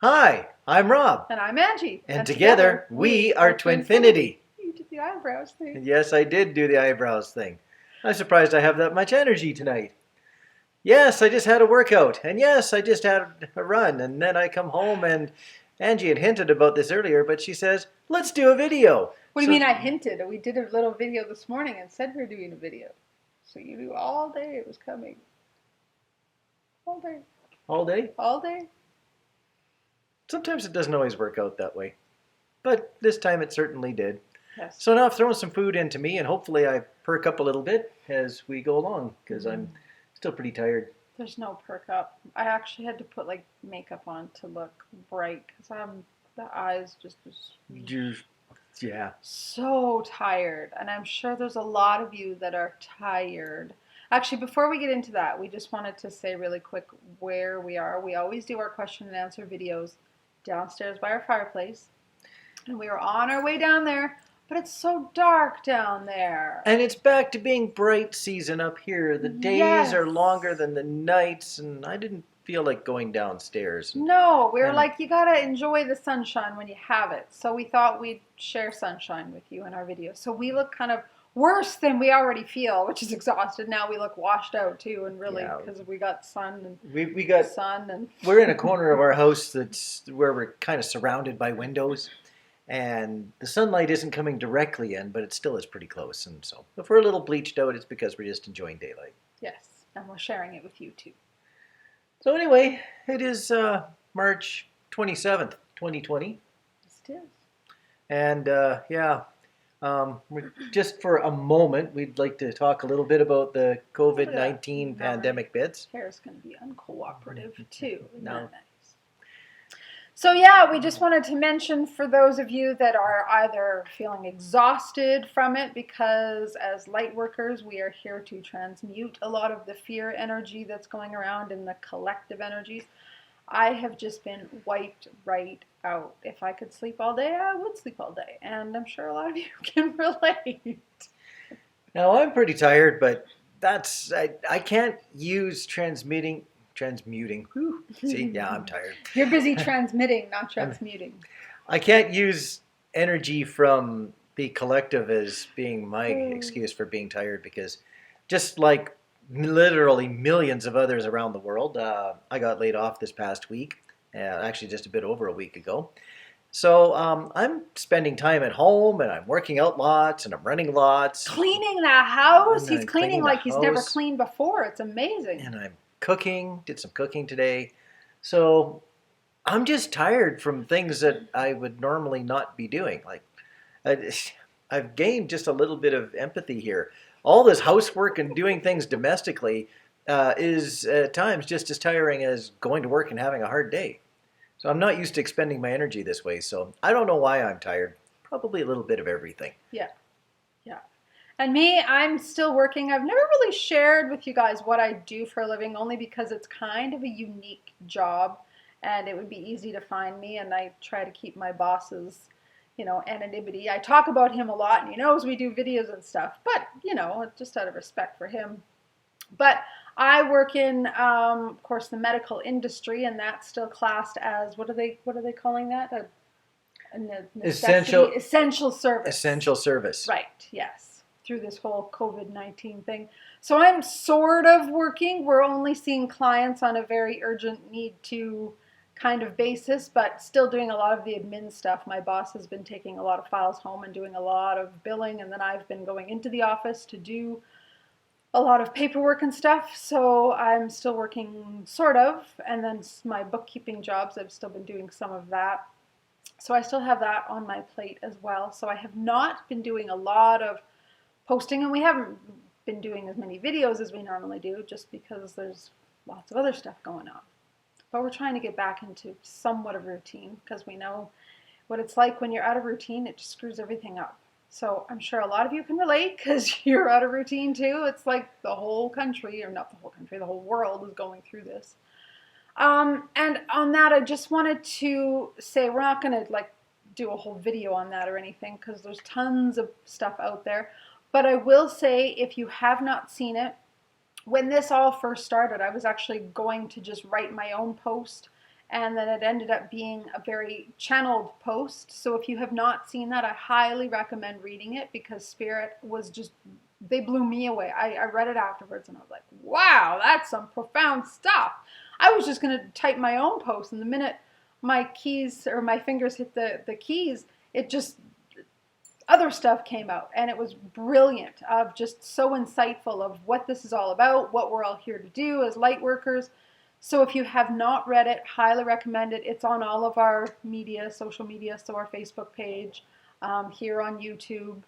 Hi, I'm Rob, And I'm Angie. and together we are TwinFinity. You did the eyebrows thing. Yes, I did do the eyebrows thing. I'm surprised I have that much energy tonight. Yes, I just had a workout, and yes, I just had a run, and then I come home and Angie had hinted about this earlier, but she says, let's do a video. What do you mean I hinted? We did a little video this morning and said we were doing a video. So you knew all day it was coming. All day. All day? All day. Sometimes it doesn't always work out that way, but this time it certainly did. Yes. So now I've thrown some food into me, and hopefully I perk up a little bit as we go along, because I'm still pretty tired. There's no perk up. I actually had to put like makeup on to look bright because the eyes just Yeah. so tired. And I'm sure there's a lot of you that are tired. Actually, before we get into that, we just wanted to say really quick where we are. We always do our question and answer videos downstairs by our fireplace. And we were on our way down there, but it's so dark down there. And it's back to being bright season up here. The days are longer than the nights, and I didn't feel like going downstairs. No, we were like, you gotta enjoy the sunshine when you have it. So we thought we'd share sunshine with you in our video. So we look kind of worse than we already feel, which is exhausted. Now we look washed out too, and really because we got sun and we got sun and we're in a corner of our house that's where we're kind of surrounded by windows, and the sunlight isn't coming directly in, but it still is pretty close. And so if we're a little bleached out, it's because we're just enjoying daylight. Yes, and we're sharing it with you too. So anyway, it is March 27th, 2020. Yes, it is. And just for a moment, we'd like to talk a little bit about the COVID-19 pandemic bits. Hair's going to be uncooperative too. Isn't No. that nice? So yeah, we just wanted to mention for those of you that are either feeling exhausted from it, because as light workers, we are here to transmute a lot of the fear energy that's going around in the collective energies. I have just been wiped right out. If I could sleep all day, I would sleep all day. And I'm sure a lot of you can relate. Now, I'm pretty tired, but I can't use transmuting. Whew. See, yeah, I'm tired. You're busy transmitting, not transmuting. I can't use energy from the collective as being my excuse for being tired, because just like literally millions of others around the world, I got laid off this past week, actually just a bit over a week ago. So I'm spending time at home, and I'm working out lots, and I'm running lots. Cleaning the house. And He's I'm cleaning like he's never house. cleaned before. It's amazing. And I'm cooking, did some cooking today. So I'm just tired from things that I would normally not be doing. Like I've gained just a little bit of empathy here. All this housework and doing things domestically is at times just as tiring as going to work and having a hard day. So I'm not used to expending my energy this way. So I don't know why I'm tired. Probably a little bit of everything. Yeah. Yeah. And me, I'm still working. I've never really shared with you guys what I do for a living, only because it's kind of a unique job and it would be easy to find me. And I try to keep my boss's, anonymity. I talk about him a lot, and he knows we do videos and stuff, but, just out of respect for him. But I work in, of course, the medical industry, and that's still classed as, what are they calling that? Essential service. Essential service. Right, yes, through this whole COVID-19 thing. So I'm sort of working. We're only seeing clients on a very urgent need to kind of basis, but still doing a lot of the admin stuff. My boss has been taking a lot of files home and doing a lot of billing, and then I've been going into the office to do a lot of paperwork and stuff. So I'm still working, sort of, and then my bookkeeping jobs, I've still been doing some of that. So I still have that on my plate as well. So I have not been doing a lot of posting, and we haven't been doing as many videos as we normally do, just because there's lots of other stuff going on. But we're trying to get back into somewhat of routine, because we know what it's like when you're out of routine. It just screws everything up. So I'm sure a lot of you can relate, because you're out of routine too. It's like the whole country, or not the whole country, the whole world is going through this. And on that, I just wanted to say, we're not going to do a whole video on that or anything, because there's tons of stuff out there. But I will say, if you have not seen it, when this all first started, I was actually going to just write my own post And then it ended up being a very channeled post. So if you have not seen that, I highly recommend reading it, because Spirit was just, they blew me away. I read it afterwards and I was like, wow, that's some profound stuff. I was just going to type my own post, and the minute my keys or my fingers hit the keys, it just, other stuff came out, and it was brilliant, of just so insightful of what this is all about, what we're all here to do as light workers. So if you have not read it, highly recommend it. It's on all of our media, social media, so our Facebook page, here on YouTube,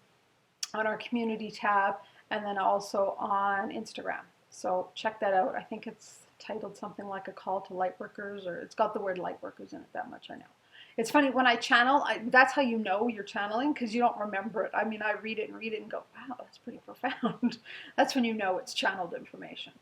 on our community tab, and then also on Instagram. So check that out. I think it's titled something like A Call to Lightworkers, or it's got the word Lightworkers in it, that much I know. It's funny, when I channel, that's how you know you're channeling, because you don't remember it. I mean, I read it and go, wow, that's pretty profound. That's when you know it's channeled information.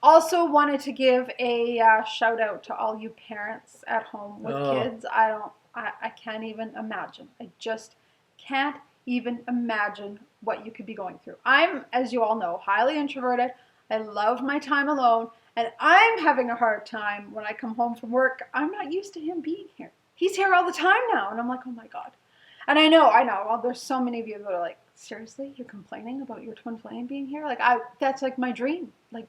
Also wanted to give a shout out to all you parents at home with kids. I can't even imagine. I just can't even imagine what you could be going through. I'm, as you all know, highly introverted. I love my time alone, and I'm having a hard time when I come home from work. I'm not used to him being here. He's here all the time now, and I'm like, oh my God. And I know, well, there's so many of you that are like, seriously, you're complaining about your twin flame being here? Like, that's like my dream. Like,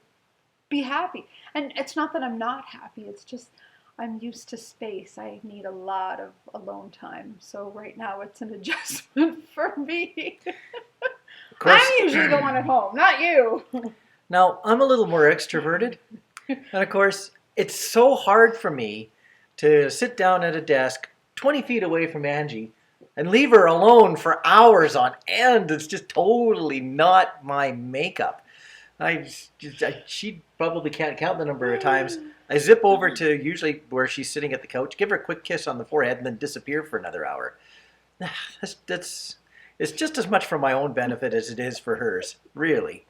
be happy. And it's not that I'm not happy, it's just I'm used to space. I need a lot of alone time. So right now it's an adjustment for me. Of course, I'm usually the one at home, not you. Now, I'm a little more extroverted. And of course, it's so hard for me to sit down at a desk 20 feet away from Angie and leave her alone for hours on end. It's just totally not my makeup. She probably can't count the number of times I zip over to usually where she's sitting at the couch, give her a quick kiss on the forehead, and then disappear for another hour. It's just as much for my own benefit as it is for hers, really.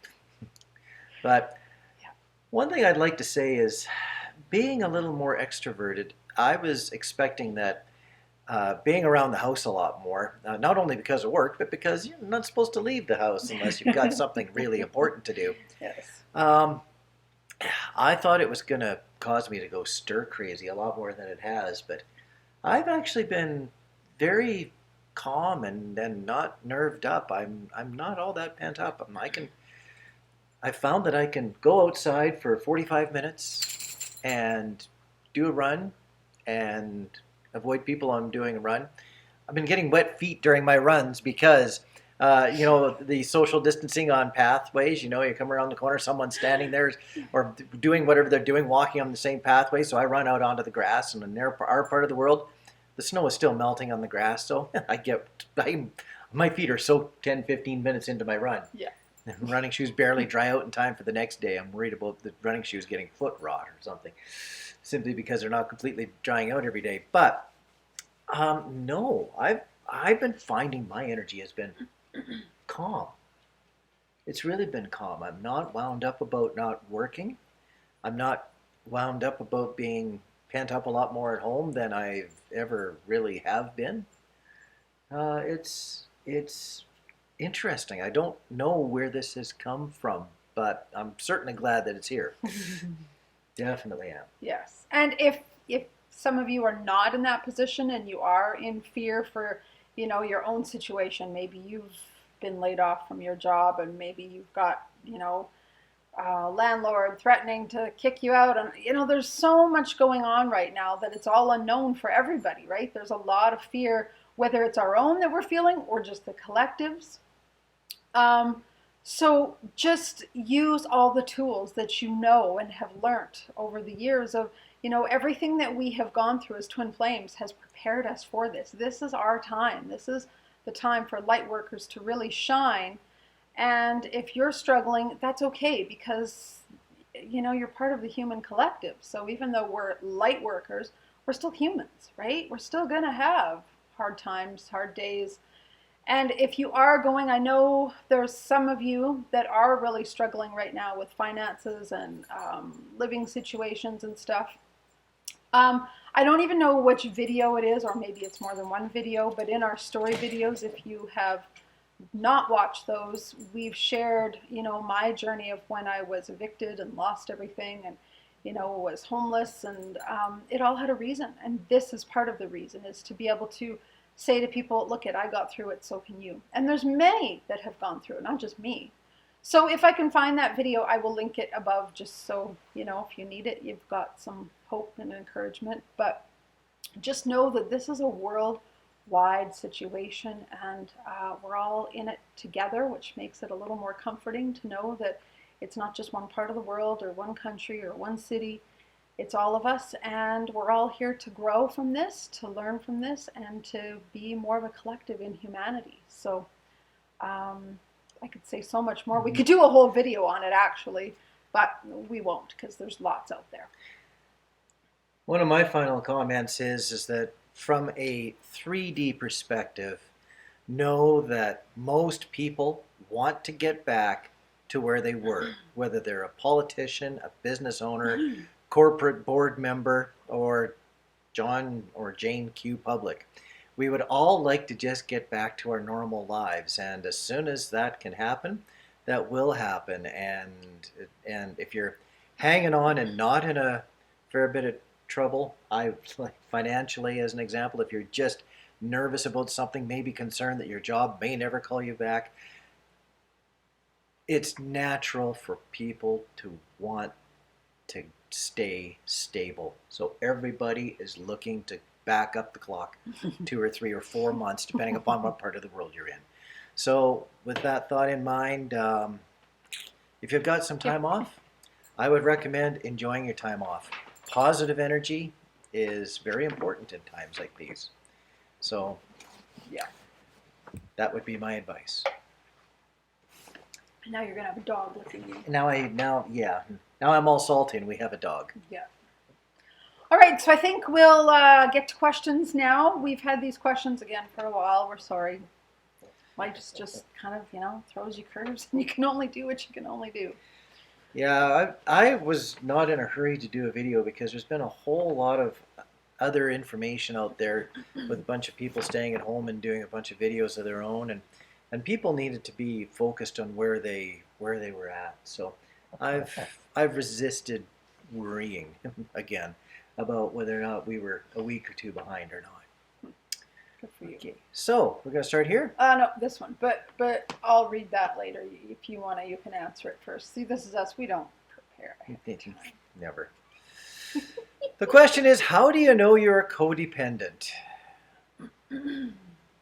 But one thing I'd like to say is, being a little more extroverted, I was expecting that being around the house a lot more, not only because of work, but because you're not supposed to leave the house unless you've got something really important to do. Yes. I thought it was going to cause me to go stir crazy a lot more than it has, but I've actually been very calm and not nerved up. I'm not all that pent up. I found that I can go outside for 45 minutes and do a run and avoid people I'm doing a run. I've been getting wet feet during my runs because, the social distancing on pathways. You come around the corner, someone's standing there or doing whatever they're doing, walking on the same pathway. So I run out onto the grass, and in our part of the world, the snow is still melting on the grass. So my feet are soaked 10, 15 minutes into my run. Yeah. Running shoes barely dry out in time for the next day. I'm worried about the running shoes getting foot rot or something, simply because they're not completely drying out every day. But no, I've been finding my energy has been calm. It's really been calm. I'm not wound up about not working. I'm not wound up about being pent up a lot more at home than I've ever really have been. It's interesting. I don't know where this has come from, but I'm certainly glad that it's here. Definitely am. Yes. And if some of you are not in that position and you are in fear for, your own situation, maybe you've been laid off from your job, and maybe you've got, landlord threatening to kick you out, and there's so much going on right now that it's all unknown for everybody, right? There's a lot of fear, whether it's our own that we're feeling or just the collectives. So just use all the tools that you know and have learnt over the years of, everything that we have gone through as twin flames has prepared us for this. This is our time. This is the time for light workers to really shine. And if you're struggling, that's okay, because, you're part of the human collective. So even though we're light workers, we're still humans, right? We're still going to have hard times, hard days. And if you are going, I know there's some of you that are really struggling right now with finances and living situations and stuff. I don't even know which video it is, or maybe it's more than one video, but in our story videos, if you have not watched those, we've shared, my journey of when I was evicted and lost everything. And, was homeless, and it all had a reason. And this is part of the reason, is to be able to say to people, look, I got through it, so can you. And there's many that have gone through it, not just me. So if I can find that video, I will link it above, just so, if you need it, you've got some hope and encouragement. But just know that this is a worldwide situation, and we're all in it together, which makes it a little more comforting to know that it's not just one part of the world or one country or one city. It's all of us, and we're all here to grow from this, to learn from this, and to be more of a collective in humanity. So I could say so much more. We could do a whole video on it, actually, but we won't, because there's lots out there. One of my final comments is that from a 3D perspective, know that most people want to get back to where they were, whether they're a politician, a business owner, corporate board member, or John or Jane Q. Public. We would all like to just get back to our normal lives, and as soon as that can happen, that will happen. And if you're hanging on and not in a fair bit of trouble, like financially as an example, if you're just nervous about something, maybe concerned that your job may never call you back, it's natural for people to want to stay stable. So everybody is looking to back up the clock 2 or 3 or 4 months, depending upon what part of the world you're in. So with that thought in mind, if you've got some time off, I would recommend enjoying your time off. Positive energy is very important in times like these. So yeah, that would be my advice. Now you're gonna have a dog looking at you. Now I'm all salty and we have a dog. Yeah. All right, so I think we'll get to questions now. We've had these questions again for a while. We're sorry. Life just kind of, throws you curves, and you can only do what you can only do. Yeah, I was not in a hurry to do a video because there's been a whole lot of other information out there with a bunch of people staying at home and doing a bunch of videos of their own, and people needed to be focused on where they were at. So I've resisted worrying again about whether or not we were a week or two behind or not. Good for you. Okay, so we're gonna start here. No, this one, but I'll read that later. If you wanna, you can answer it first. See, this is us. We don't prepare ahead of time. Never. The question is, how do you know you're a codependent?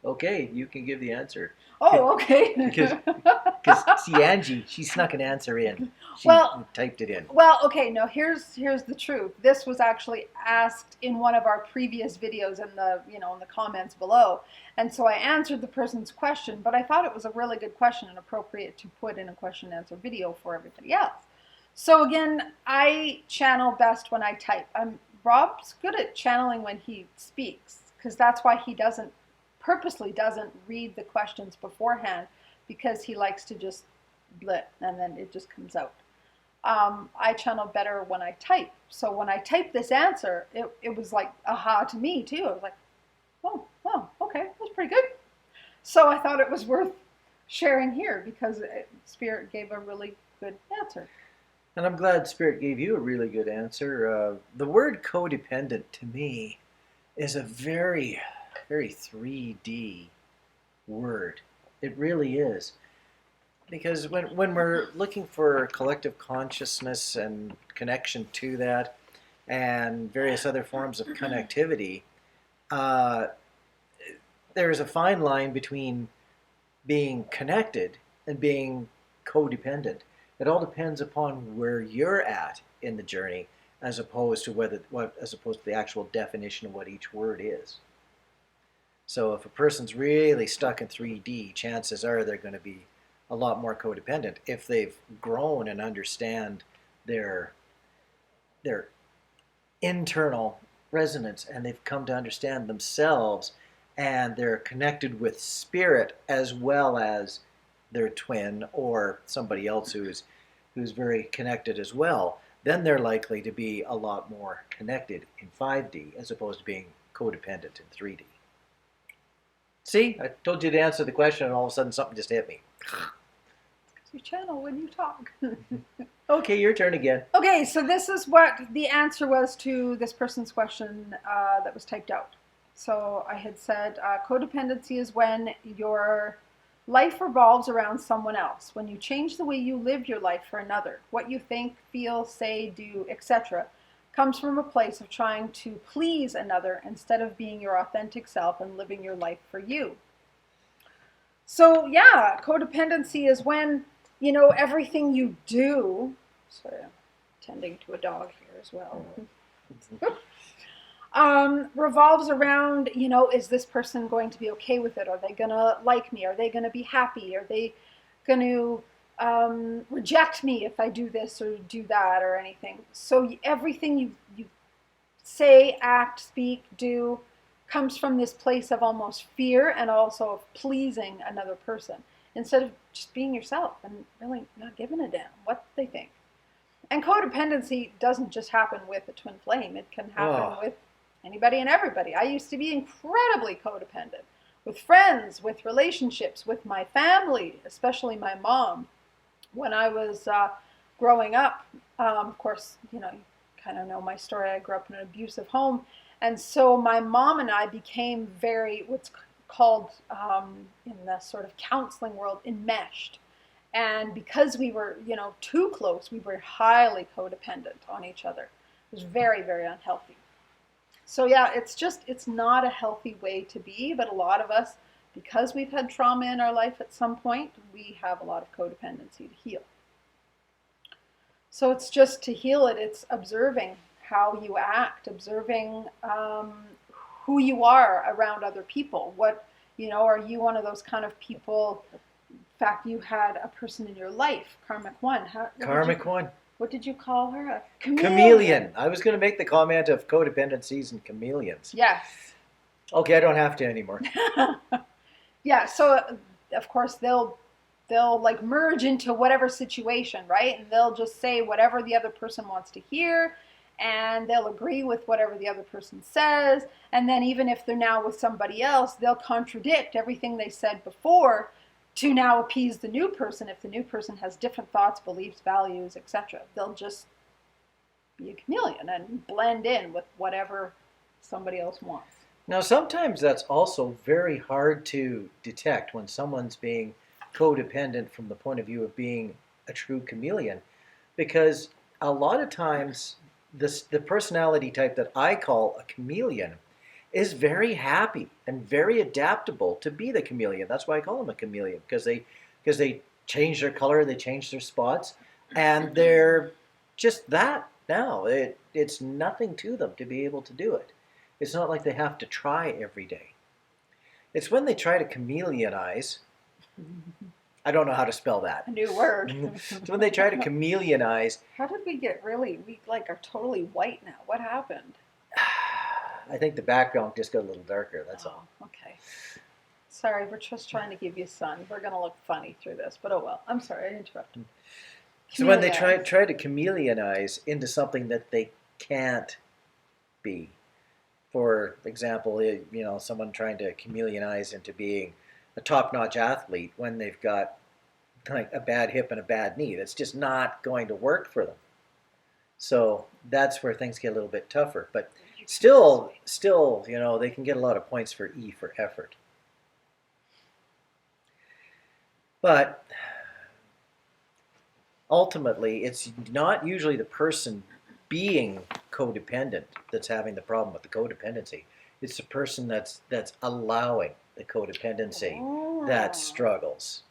Okay, you can give the answer. Oh, okay. Because see, Angie, she snuck an answer in. She typed it in. Well, okay. No, here's the truth. This was actually asked in one of our previous videos in the in the comments below, and so I answered the person's question. But I thought it was a really good question and appropriate to put in a question and answer video for everybody else. So again, I channel best when I type. Rob's good at channeling when he speaks, because that's why he purposely doesn't read the questions beforehand, because he likes to just blip and then it just comes out. I channel better when I type. So when I typed this answer, it was like aha to me too. I was like, oh, okay, that's pretty good. So I thought it was worth sharing here because Spirit gave a really good answer. And I'm glad Spirit gave you a really good answer. The word codependent to me is a very, very 3D word. It really is. Because when we're looking for collective consciousness and connection to that and various other forms of connectivity, there is a fine line between being connected and being codependent. It all depends upon where you're at in the journey, as opposed to the actual definition of what each word is. So if a person's really stuck in 3D, chances are they're going to be a lot more codependent. If they've grown and understand their internal resonance, and they've come to understand themselves, and they're connected with spirit as well as their twin or somebody else who's very connected as well, then they're likely to be a lot more connected in 5D as opposed to being codependent in 3D. See, I told you to answer the question and all of a sudden something just hit me. you channel when you talk. Okay, your turn again. Okay, so this is what the answer was to this person's question that was typed out. So I had said codependency is when your life revolves around someone else, when you change the way you live your life for another. What you think, feel, say, do, etc. comes from a place of trying to please another instead of being your authentic self and living your life for you. So yeah, codependency is when, everything you do, sorry, I'm tending to a dog here as well, revolves around, is this person going to be okay with it? Are they going to like me? Are they going to be happy? Are they going to reject me if I do this or do that or anything? So everything you say, act, speak, do comes from this place of almost fear and also of pleasing another person instead of just being yourself and really not giving a damn what they think. And codependency doesn't just happen with a twin flame. It can happen with anybody and everybody. I used to be incredibly codependent with friends, with relationships, with my family, especially my mom. When I was growing up, of course, you kind of know my story. I grew up in an abusive home. And so my mom and I became very, what's called in the sort of counseling world, enmeshed. And because we were, too close, we were highly codependent on each other. It was very, very unhealthy. So yeah, it's not a healthy way to be, but a lot of us, because we've had trauma in our life at some point, we have a lot of codependency to heal. So it's just to heal it, it's observing how you act, observing who you are around other people. What, are you one of those kind of people? In fact, you had a person in your life, Karmic One. Karmic One. What did you call her? A chameleon. I was going to make the comment of codependencies and chameleons. Yes. Okay, I don't have to anymore. Yeah, so of course they'll like merge into whatever situation, right? And they'll just say whatever the other person wants to hear, and they'll agree with whatever the other person says. And then even if they're now with somebody else, they'll contradict everything they said before to now appease the new person. If the new person has different thoughts, beliefs, values, etc., they'll just be a chameleon and blend in with whatever somebody else wants. Now, sometimes that's also very hard to detect when someone's being codependent from the point of view of being a true chameleon, because a lot of times the personality type that I call a chameleon is very happy and very adaptable to be the chameleon. That's why I call them a chameleon, because they change their color, they change their spots, and they're just that now. It's nothing to them to be able to do it. It's not like they have to try every day. It's when they try to chameleonize. I don't know how to spell that. A new word. It's when they try to chameleonize. How did we get we are totally white now? What happened? I think the background just got a little darker, that's all. Okay. Sorry, we're just trying to give you sun. We're going to look funny through this, but oh well. I'm sorry, I interrupted. So when they try to chameleonize into something that they can't be. For example, someone trying to chameleonize into being a top-notch athlete when they've got like a bad hip and a bad knee. That's just not going to work for them. So that's where things get a little bit tougher. But still, they can get a lot of points for E for effort. But ultimately, it's not usually the person being codependent that's having the problem with the codependency. It's the person that's allowing the codependency that struggles.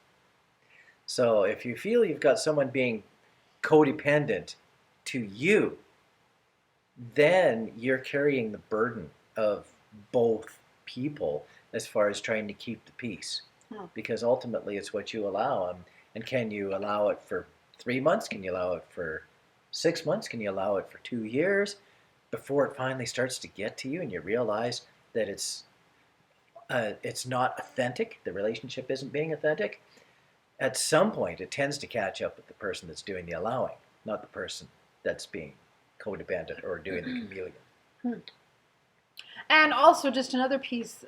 So if you feel you've got someone being codependent to you, then you're carrying the burden of both people as far as trying to keep the peace. Because ultimately it's what you allow. And can you allow it for 3 months? Can you allow it for 6 months? Can you allow it for 2 years before it finally starts to get to you and you realize that it's not authentic, the relationship isn't being authentic? At some point, it tends to catch up with the person that's doing the allowing, not the person that's being codependent or doing the chameleon. And also, just another piece,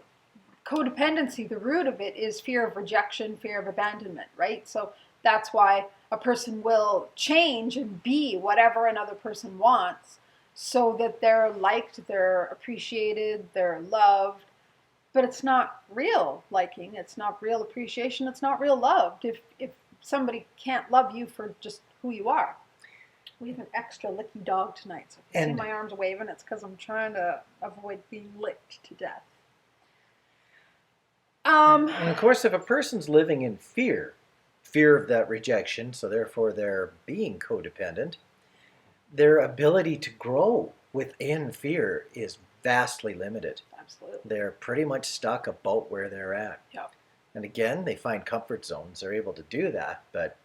codependency, the root of it is fear of rejection, fear of abandonment, right? So That's why a person will change and be whatever another person wants so that they're liked, they're appreciated, they're loved. But it's not real liking, it's not real appreciation, it's not real love if somebody can't love you for just who you are. We have an extra licky dog tonight, so if you see my arms waving, it's because I'm trying to avoid being licked to death. And of course, if a person's living in fear of that rejection, so therefore they're being codependent, their ability to grow within fear is vastly limited. Absolutely. They're pretty much stuck about where they're at. Yep. And again, they find comfort zones. They're able to do that. But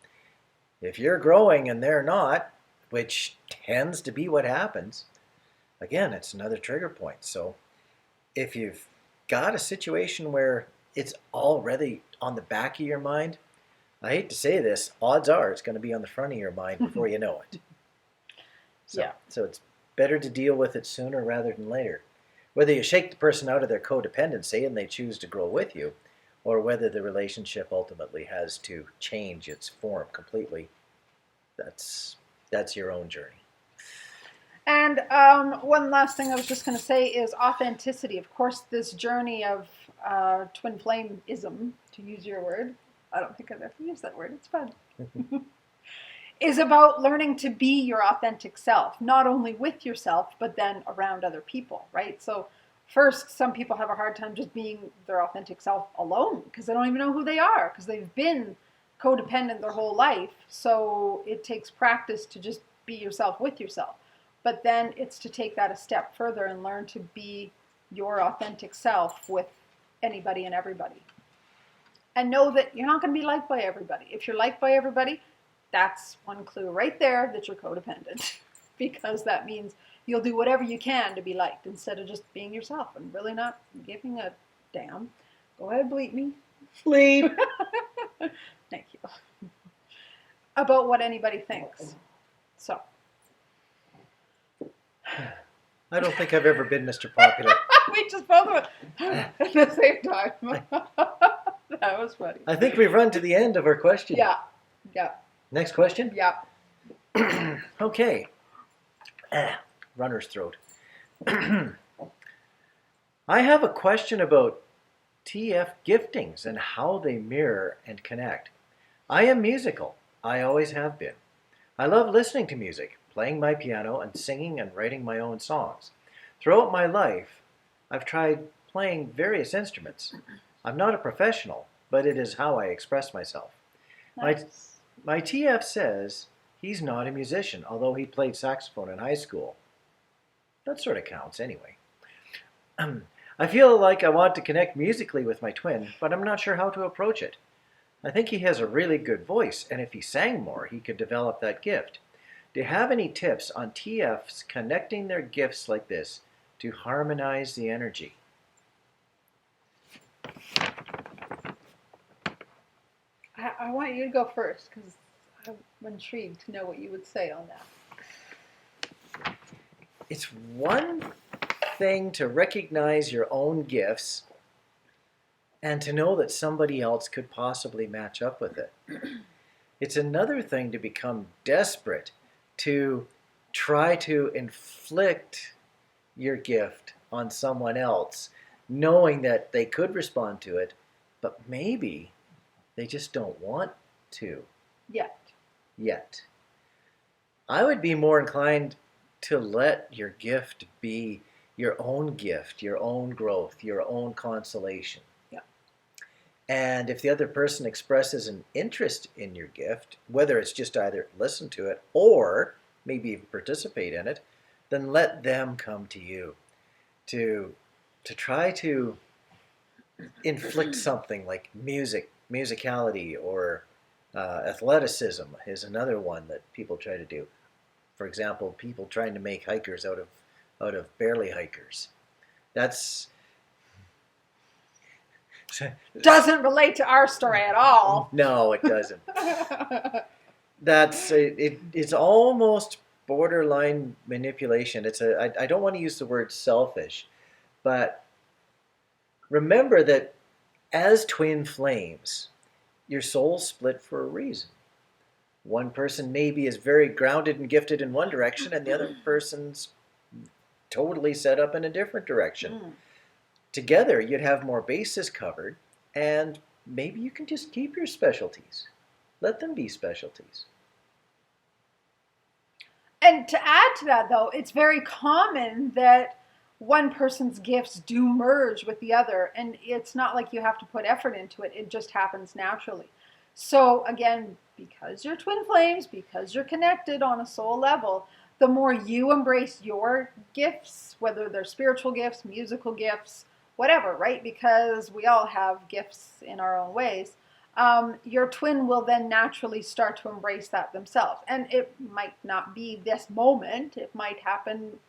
if you're growing and they're not, which tends to be what happens, again, it's another trigger point. So if you've got a situation where it's already on the back of your mind, I hate to say this, odds are it's going to be on the front of your mind before you know it. So it's better to deal with it sooner rather than later. Whether you shake the person out of their codependency and they choose to grow with you, or whether the relationship ultimately has to change its form completely, that's your own journey. And one last thing I was just going to say is authenticity. Of course, this journey of twin flame-ism, to use your word, I don't think I've ever used that word, it's fun, is about learning to be your authentic self, not only with yourself, but then around other people, right? So first, some people have a hard time just being their authentic self alone because they don't even know who they are because they've been codependent their whole life. So it takes practice to just be yourself with yourself. But then it's to take that a step further and learn to be your authentic self with anybody and everybody. And know that you're not going to be liked by everybody. If you're liked by everybody, that's one clue right there that you're codependent. Because that means you'll do whatever you can to be liked instead of just being yourself and really not giving a damn. Go ahead, bleep me. Bleep! Thank you. About what anybody thinks. So. I don't think I've ever been Mr. Popular. We just both went at the same time. That was funny. I think we've run to the end of our question. Yeah. Next question? Yeah. Okay. Runner's throat. I have a question about TF giftings and how they mirror and connect. I am musical. I always have been. I love listening to music, playing my piano, and singing and writing my own songs. Throughout my life, I've tried playing various instruments. I'm not a professional, but it is how I express myself. Nice. My TF says he's not a musician, although he played saxophone in high school. That sort of counts anyway. I feel like I want to connect musically with my twin, but I'm not sure how to approach it. I think he has a really good voice, and if he sang more, he could develop that gift. Do you have any tips on TFs connecting their gifts like this to harmonize the energy? I want you to go first because I'm intrigued to know what you would say on that. It's one thing to recognize your own gifts and to know that somebody else could possibly match up with it. It's another thing to become desperate to try to inflict your gift on someone else, knowing that they could respond to it, but maybe they just don't want to. Yet. I would be more inclined to let your gift be your own gift, your own growth, your own consolation. Yeah. And if the other person expresses an interest in your gift, whether it's just either listen to it or maybe even participate in it, then let them come to you to try to inflict something like musicality, or athleticism is another one that people try to do. For example, people trying to make hikers out of barely hikers. That's doesn't relate to our story at all. No, it doesn't. It's almost borderline manipulation. I don't want to use the word selfish, but remember that as twin flames, your souls split for a reason. One person maybe is very grounded and gifted in one direction, and the other person's totally set up in a different direction. Mm. Together, you'd have more bases covered, and maybe you can just keep your specialties. Let them be specialties. And to add to that, though, it's very common that one person's gifts do merge with the other, and it's not like you have to put effort into it, it just happens naturally. So, again, because you're twin flames, because you're connected on a soul level, the more you embrace your gifts, whether they're spiritual gifts, musical gifts, whatever, right? Because we all have gifts in our own ways. Your twin will then naturally start to embrace that themselves. And it might not be this moment. It might happen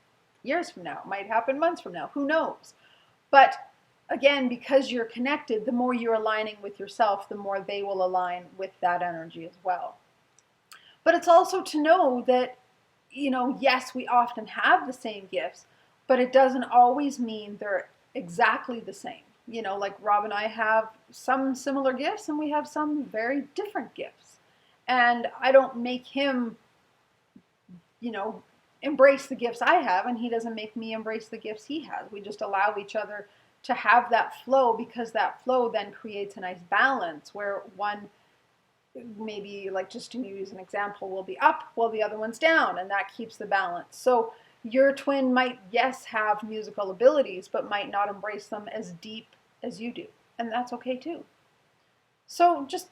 years from now. It might happen months from now. Who knows? But again, because you're connected, the more you're aligning with yourself, the more they will align with that energy as well. But it's also to know that, yes, we often have the same gifts, but it doesn't always mean they're exactly the same. Like Rob and I have some similar gifts and we have some very different gifts. And I don't make him, embrace the gifts I have, and he doesn't make me embrace the gifts he has. We just allow each other to have that flow, because that flow then creates a nice balance where one, maybe, like, just to use an example, will be up while the other one's down, and that keeps the balance. So your twin might, yes, have musical abilities, but might not embrace them as deep as you do. And that's okay too. So just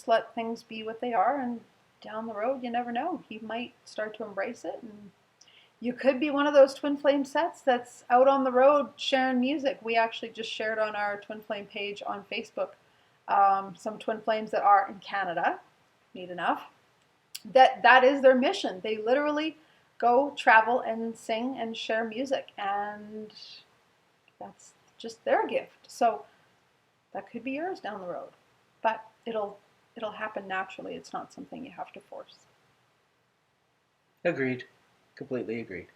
let things be what they are, and down the road, you never know. He might start to embrace it, and you could be one of those twin flame sets that's out on the road sharing music. We actually just shared on our twin flame page on Facebook some twin flames that are in Canada, neat enough, that is their mission. They literally go travel and sing and share music, and that's just their gift. So that could be yours down the road, but it'll happen naturally. It's not something you have to force. Agreed. Completely agreed.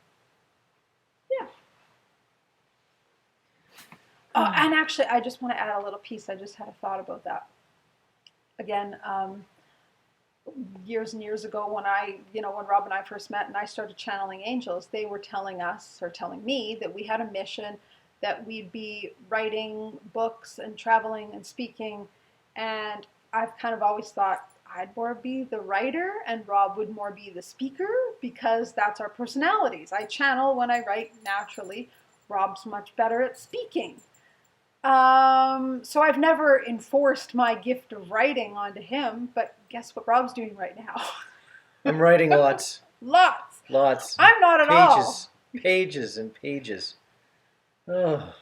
Yeah. And actually, I just want to add a little piece. I just had a thought about that. Again, years and years ago, when Rob and I first met and I started channeling angels, they were telling me that we had a mission, that we'd be writing books and traveling and speaking. And I've kind of always thought I'd more be the writer and Rob would more be the speaker, because that's our personalities. I channel when I write naturally. Rob's much better at speaking. So I've never enforced my gift of writing onto him, but guess what Rob's doing right now? I'm writing lots. Lots. I'm not at all. Pages and pages. Oh.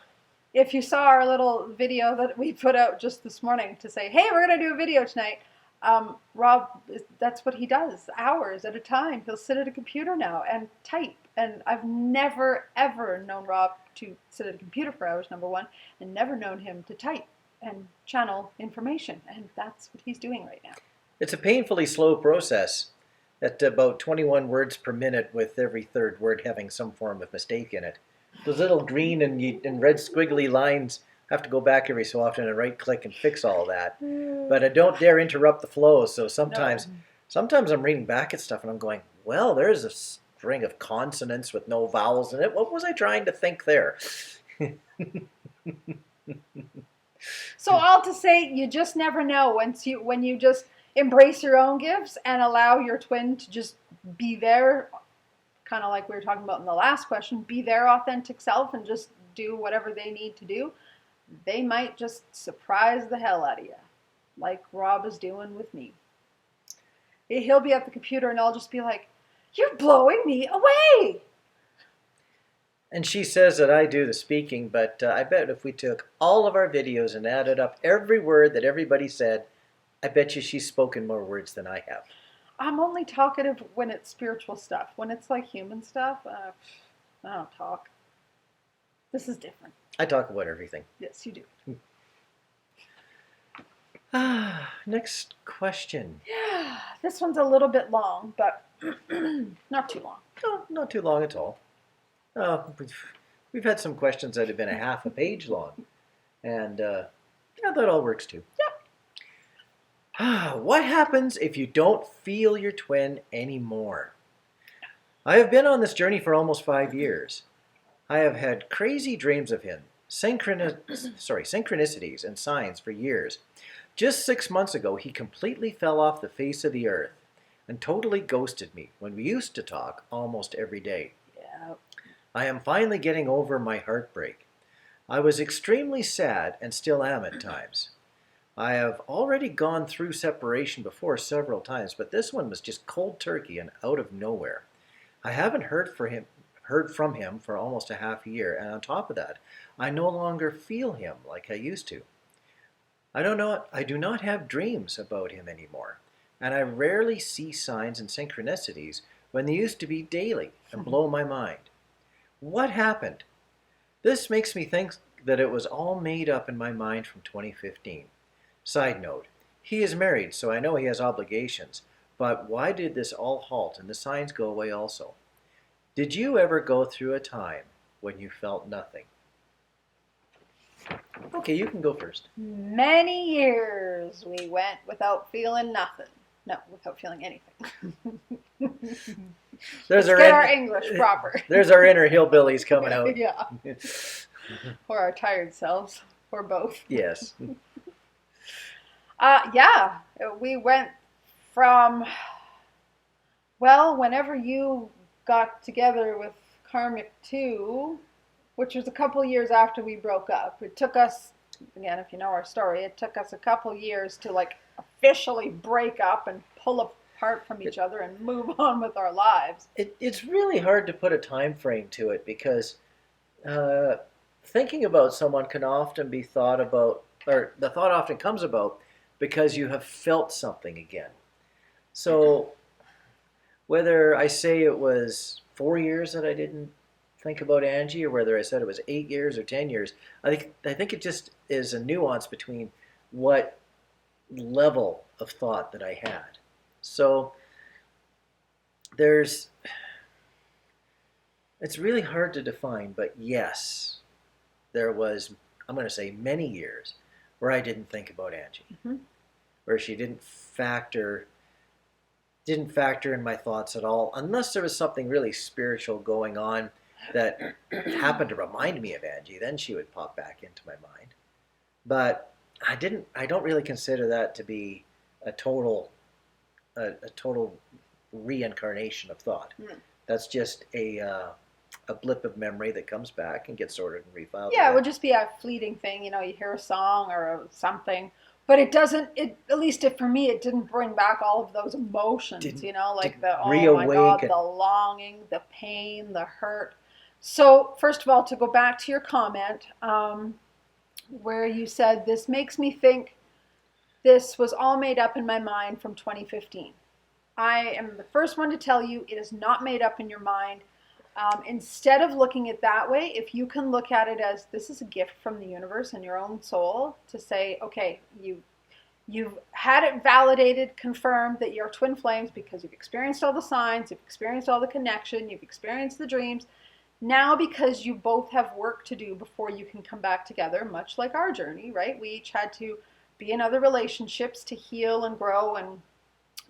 If you saw our little video that we put out just this morning to say, hey, we're going to do a video tonight, Rob, that's what he does, hours at a time. He'll sit at a computer now and type. And I've never, ever known Rob to sit at a computer for hours, number one, and never known him to type and channel information. And that's what he's doing right now. It's a painfully slow process at about 21 words per minute, with every third word having some form of mistake in it. Those little green and red squiggly lines, I have to go back every so often and right-click and fix all that. But I don't dare interrupt the flow, so sometimes I'm reading back at stuff and I'm going, well, there's a string of consonants with no vowels in it. What was I trying to think there? So all to say, you just never know when you just embrace your own gifts and allow your twin to just be there, kind of like we were talking about in the last question, be their authentic self and just do whatever they need to do. They might just surprise the hell out of you, like Rob is doing with me. He'll be at the computer and I'll just be like, you're blowing me away. And she says that I do the speaking, but I bet if we took all of our videos and added up every word that everybody said, I bet you she's spoken more words than I have. I'm only talkative when it's spiritual stuff. When it's like human stuff, I don't talk. This is different. I talk about everything. Yes, you do. Next question. Yeah, this one's a little bit long, but not too long. No, not too long at all. We've had some questions that have been a half a page long. And yeah, that all works too. Yeah. What happens if you don't feel your twin anymore? I have been on this journey for almost 5 years. I have had crazy dreams of him, synchronicities and signs for years. Just 6 months ago, he completely fell off the face of the earth and totally ghosted me when we used to talk almost every day. Yeah. I am finally getting over my heartbreak. I was extremely sad and still am at times. I have already gone through separation before several times, but this one was just cold turkey and out of nowhere. I haven't heard from him for almost a half a year, and on top of that, I no longer feel him like I used to. I do not have dreams about him anymore, and I rarely see signs and synchronicities when they used to be daily and blow my mind. What happened? This makes me think that it was all made up in my mind from 2015. Side note, he is married, so I know he has obligations, but why did this all halt and the signs go away also? Did you ever go through a time when you felt nothing? Okay, you can go first. Many years we went without feeling nothing. No, without feeling anything. Let's get our English proper. There's our inner hillbillies coming out. Yeah. Or our tired selves, or both. Yes. Yeah, we went from, well, whenever you got together with Karmic 2, which was a couple years after we broke up. It took us, again, if you know our story, it took us a couple years to like officially break up and pull apart from each other and move on with our lives. It's really hard to put a time frame to it because thinking about someone can often be thought about, or the thought often comes about because you have felt something again. So whether I say it was 4 years that I didn't think about Angie, or whether I said it was 8 years or 10 years, I think it just is a nuance between what level of thought that I had. So it's really hard to define, but yes, there was, I'm going to say, many years where I didn't think about Angie, where she didn't factor in my thoughts at all, unless there was something really spiritual going on that happened to remind me of Angie. Then she would pop back into my mind. But I don't really consider that to be a total reincarnation of thought. That's just a blip of memory that comes back and gets sorted and refiled. Yeah, it would just be a fleeting thing. You know, you hear a song or something, but it doesn't, at least for me, it didn't bring back all of those emotions, like the, oh my God, the longing, the pain, the hurt. So first of all, to go back to your comment, where you said, this makes me think this was all made up in my mind from 2015. I am the first one to tell you it is not made up in your mind. Instead of looking at it that way, if you can look at it as this is a gift from the universe and your own soul to say, okay, you've had it validated, confirmed that you're twin flames because you've experienced all the signs, you've experienced all the connection, you've experienced the dreams. Now, because you both have work to do before you can come back together, much like our journey, right? We each had to be in other relationships to heal and grow and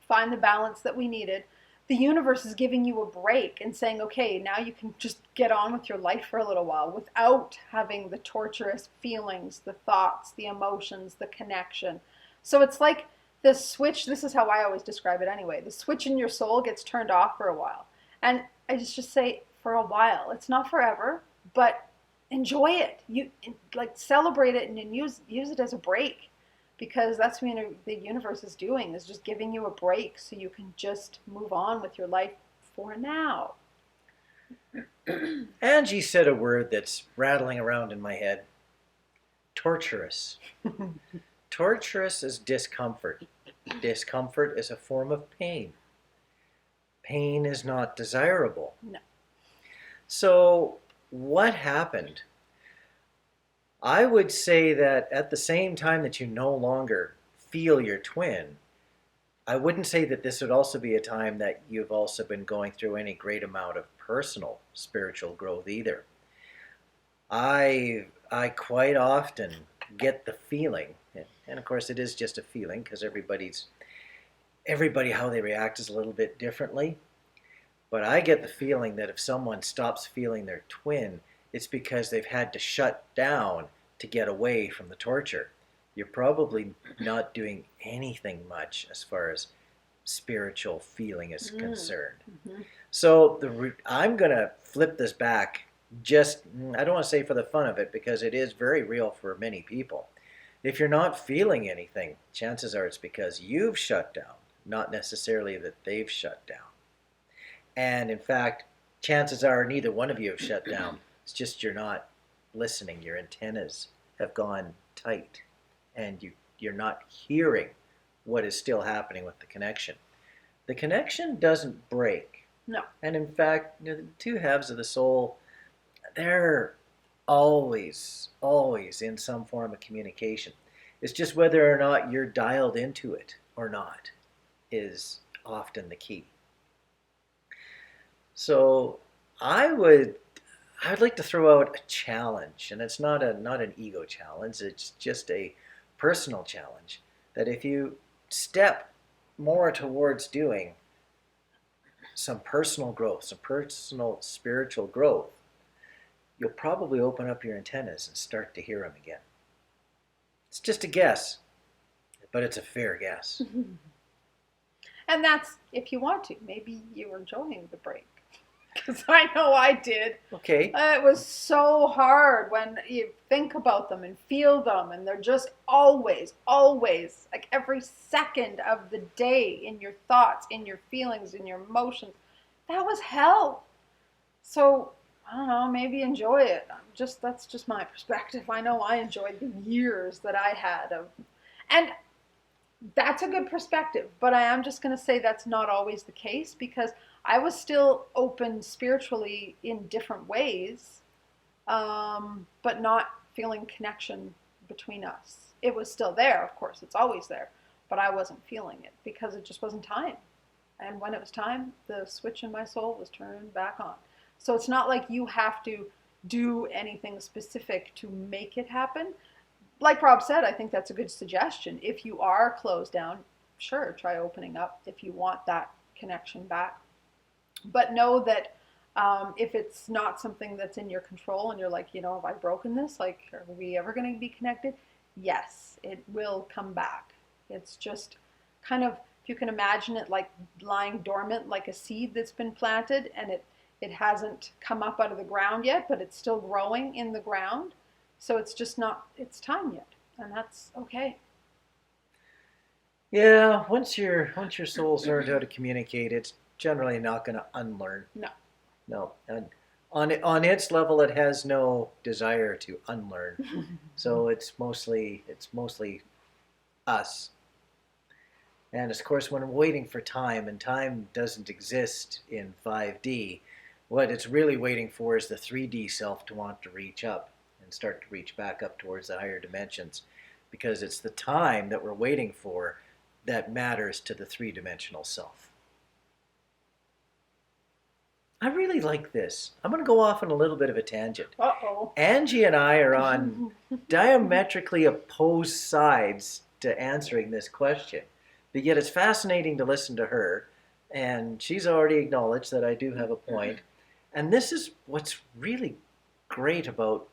find the balance that we needed. The universe is giving you a break and saying, okay, now you can just get on with your life for a little while without having the torturous feelings, the thoughts, the emotions, the connection. So it's like the switch, this is how I always describe it anyway, the switch in your soul gets turned off for a while. And I just say, for a while. It's not forever, but enjoy it. You like celebrate it and use it as a break, because that's what the universe is doing, is just giving you a break so you can just move on with your life for now. Angie said a word that's rattling around in my head. Torturous. Torturous is discomfort. Discomfort is a form of pain. Pain is not desirable. No. So what happened? I would say that at the same time that you no longer feel your twin, I wouldn't say that this would also be a time that you've also been going through any great amount of personal spiritual growth either. I quite often get the feeling And of course, it is just a feeling because everybody how they react is a little bit differently. But I get the feeling that if someone stops feeling their twin, it's because they've had to shut down to get away from the torture. You're probably not doing anything much as far as spiritual feeling is concerned. Mm-hmm. So I'm going to flip this back. Just, I don't want to say for the fun of it, because it is very real for many people. If you're not feeling anything, chances are it's because you've shut down, not necessarily that they've shut down. And in fact, chances are neither one of you have shut down. It's just you're not listening. Your antennas have gone tight, and you're not hearing what is still happening with the connection. The connection doesn't break. No. And in fact, the two halves of the soul, they're always in some form of communication. It's just whether or not you're dialed into it or not is often the key. So I'd like to throw out a challenge, and it's not an ego challenge, it's just a personal challenge, that if you step more towards doing some personal growth, some personal spiritual growth, you'll probably open up your antennas and start to hear them again. It's just a guess, but it's a fair guess. And that's if you want to. Maybe you're enjoying the break. Because I know I did. Okay. It was so hard when you think about them and feel them, and they're just always, like every second of the day in your thoughts, in your feelings, in your emotions. That was hell. So, I don't know, maybe enjoy it. That's just my perspective. I know I enjoyed the years that I had of, and that's a good perspective, but I am just going to say that's not always the case, because I was still open spiritually in different ways, but not feeling connection between us. It was still there, of course, it's always there, but I wasn't feeling it because it just wasn't time. And when it was time, the switch in my soul was turned back on. So it's not like you have to do anything specific to make it happen. Like Rob said, I think that's a good suggestion. If you are closed down, sure, try opening up if you want that connection back. But know that if it's not something that's in your control and you're like, have I broken this? Like, are we ever going to be connected? Yes, it will come back. It's just kind of, if you can imagine it like lying dormant, like a seed that's been planted and it hasn't come up out of the ground yet, but it's still growing in the ground. So it's just not its time yet, and that's okay. Yeah, once your soul's learned how to communicate, it's generally not going to unlearn. No, and on its level, it has no desire to unlearn. So it's mostly us. And of course, when we're waiting for time, and time doesn't exist in 5D, what it's really waiting for is the 3D self to want to reach up and start to reach back up towards the higher dimensions, because it's the time that we're waiting for that matters to the three-dimensional self. I really like this. I'm going to go off on a little bit of a tangent. Uh-oh. Angie and I are on diametrically opposed sides to answering this question, but yet it's fascinating to listen to her, and she's already acknowledged that I do have a point. And this is what's really great about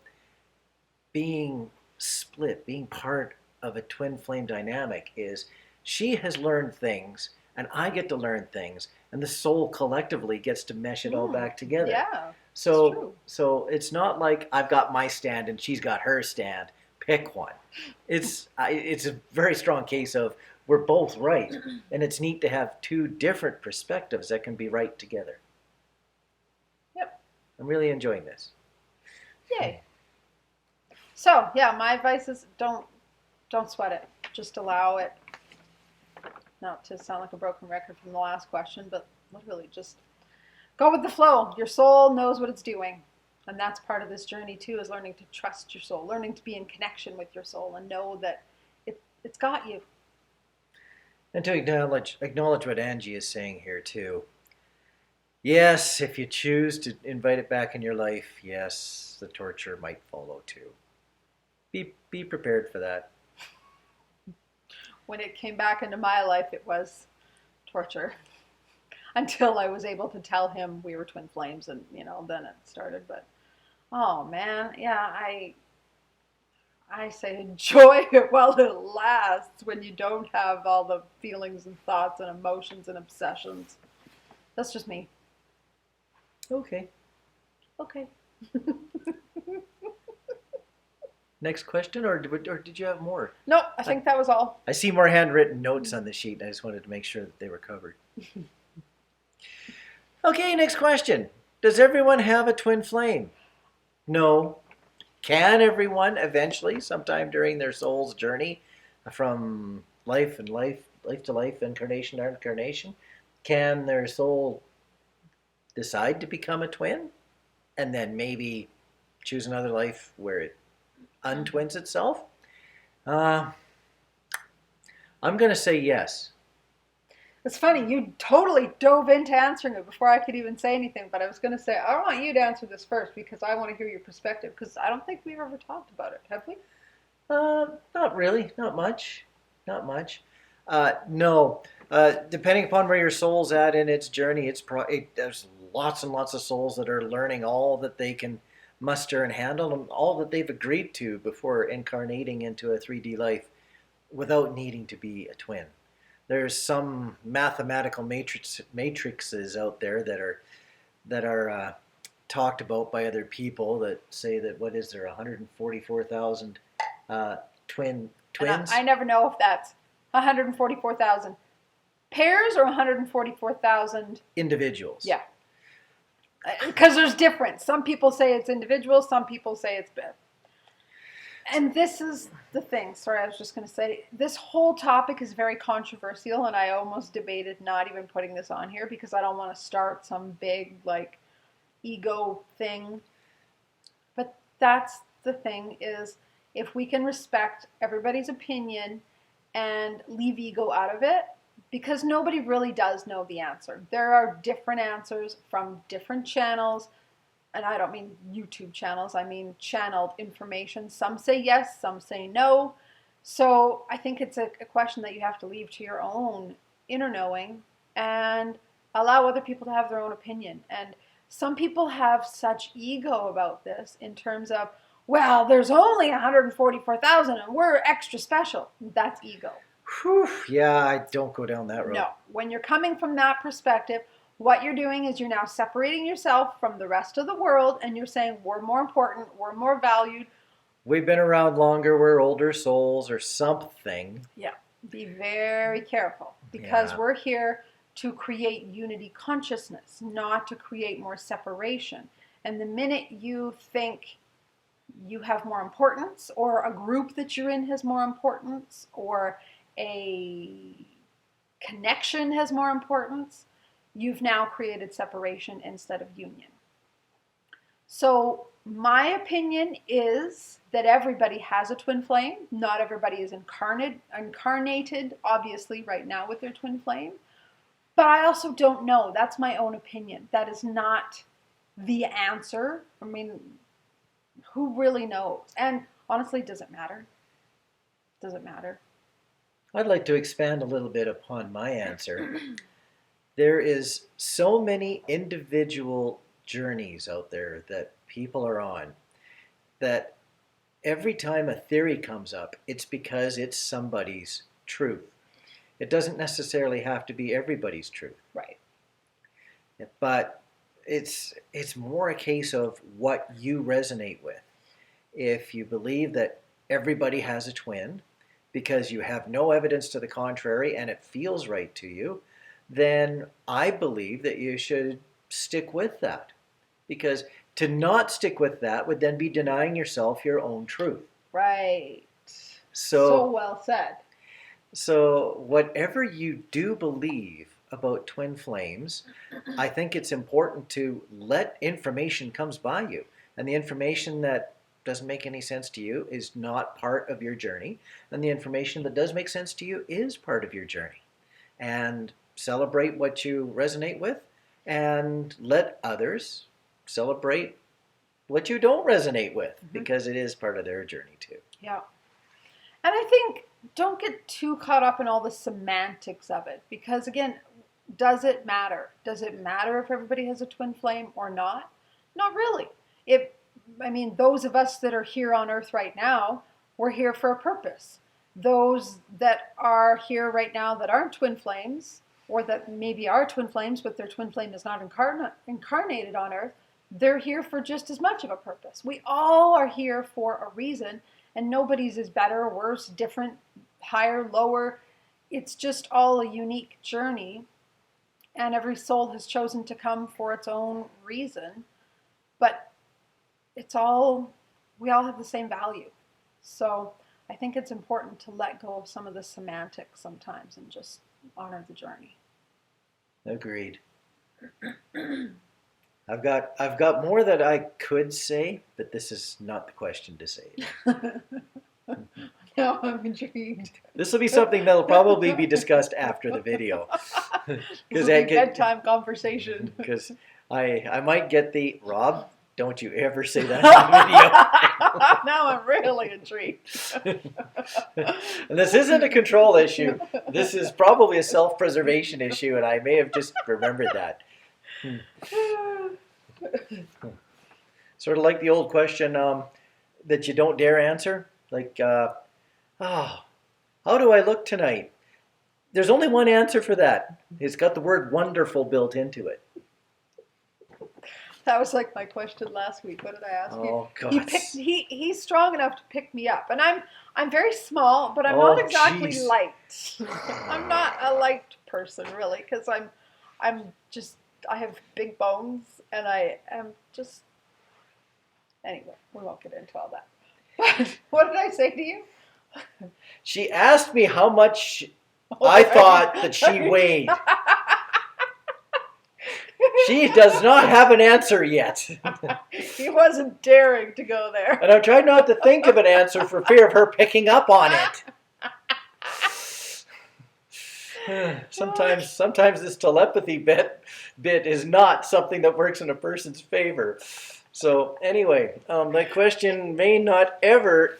being split, being part of a twin flame dynamic, is she has learned things and I get to learn things, and the soul collectively gets to mesh it all back together. Yeah. So it's not like I've got my stand and she's got her stand. Pick one. It's a very strong case of we're both right, and it's neat to have two different perspectives that can be right together. Yep. I'm really enjoying this. Yay. So, yeah, my advice is don't sweat it. Just allow it. Not to sound like a broken record from the last question, but literally just go with the flow. Your soul knows what it's doing. And that's part of this journey too, is learning to trust your soul, learning to be in connection with your soul and know that it's got you. And to acknowledge what Angie is saying here too. Yes, if you choose to invite it back in your life, yes, the torture might follow too. Be prepared for that. when it came back into my life, it was torture until I was able to tell him we were twin flames, and then it started. But oh man, yeah, I say enjoy it while it lasts when you don't have all the feelings and thoughts and emotions and obsessions. That's just me. Okay. Okay. Next question, or did you have more? No, I think that was all. I see more handwritten notes on the sheet. I just wanted to make sure that they were covered. Okay, next question. Does everyone have a twin flame? No. Can everyone eventually, sometime during their soul's journey from life to life, incarnation to incarnation, can their soul decide to become a twin and then maybe choose another life where it untwins itself? I'm going to say yes. It's funny, you totally dove into answering it before I could even say anything, but I was going to say, I want you to answer this first because I want to hear your perspective, because I don't think we've ever talked about it, have we? Not really, not much. No. Depending upon where your soul's at in its journey, there's lots and lots of souls that are learning all that they can muster and handle and all that they've agreed to before incarnating into a 3D life without needing to be a twin. There's some mathematical matrices out there that are talked about by other people that say that, what is there, 144,000 twins? And I never know if that's 144,000 pairs or 144,000 individuals. Yeah. Because there's difference. Some people say it's individuals, some people say it's bit. And this is the thing. Sorry, I was just going to say, this whole topic is very controversial, and I almost debated not even putting this on here because I don't want to start some big, ego thing. But that's the thing, is if we can respect everybody's opinion and leave ego out of it, because nobody really does know the answer. There are different answers from different channels. And I don't mean YouTube channels, I mean channeled information. Some say yes, some say no. So I think it's a question that you have to leave to your own inner knowing and allow other people to have their own opinion. And some people have such ego about this in terms of, well, there's only 144,000 and we're extra special. That's ego. Whew, yeah, I don't go down that road. No, when you're coming from that perspective, what you're doing is you're now separating yourself from the rest of the world, and you're saying we're more important, we're more valued. We've been around longer, we're older souls or something. Yeah, be very careful, because we're here to create unity consciousness, not to create more separation. And the minute you think you have more importance, or a group that you're in has more importance, or a connection has more importance, you've now created separation instead of union. So my opinion is that everybody has a twin flame. Not everybody is incarnated, obviously, right now with their twin flame. But I also don't know. That's my own opinion. That is not the answer. I mean, who really knows? And honestly, does it matter? Does it matter? I'd like to expand a little bit upon my answer. There is so many individual journeys out there that people are on that every time a theory comes up, it's because it's somebody's truth. It doesn't necessarily have to be everybody's truth. Right. But it's more a case of what you resonate with. If you believe that everybody has a twin because you have no evidence to the contrary and it feels right to you, then I believe that you should stick with that. Because to not stick with that would then be denying yourself your own truth. Right. So well said. So whatever you do believe about twin flames, I think it's important to let information comes by you. And the information that doesn't make any sense to you is not part of your journey. And the information that does make sense to you is part of your journey. And celebrate what you resonate with, and let others celebrate what you don't resonate with, because it is part of their journey too. Yeah. And I think don't get too caught up in all the semantics of it, because again, does it matter? Does it matter if everybody has a twin flame or not? Not really. Those of us that are here on Earth right now, we're here for a purpose. Those that are here right now that aren't twin flames, or that maybe are twin flames, but their twin flame is not incarnated on Earth, they're here for just as much of a purpose. We all are here for a reason, and nobody's is better, worse, different, higher, lower. It's just all a unique journey, and every soul has chosen to come for its own reason. But we all have the same value. So I think it's important to let go of some of the semantics sometimes and just honor the journey. Agreed. I've got more that I could say, but this is not the question to say. Now I'm intrigued. This will be something that'll probably be discussed after the video. This will be bedtime conversation. Because I might get the, Rob, don't you ever say that in the video. Now I'm really intrigued. And this isn't a control issue. This is probably a self-preservation issue, and I may have just remembered that. Sort of like the old question that you don't dare answer. Like, how do I look tonight? There's only one answer for that. It's got the word wonderful built into it. That was like my question last week. What did I ask you? Oh, God. He's strong enough to pick me up. And I'm very small, but I'm not exactly light. I'm not a light person, really, because I have big bones, and I am just... Anyway, we won't get into all that. But what did I say to you? She asked me how much I thought that she weighed. She does not have an answer yet. He wasn't daring to go there. And I'm trying not to think of an answer for fear of her picking up on it. Sometimes this telepathy bit is not something that works in a person's favor. So anyway, that question may not ever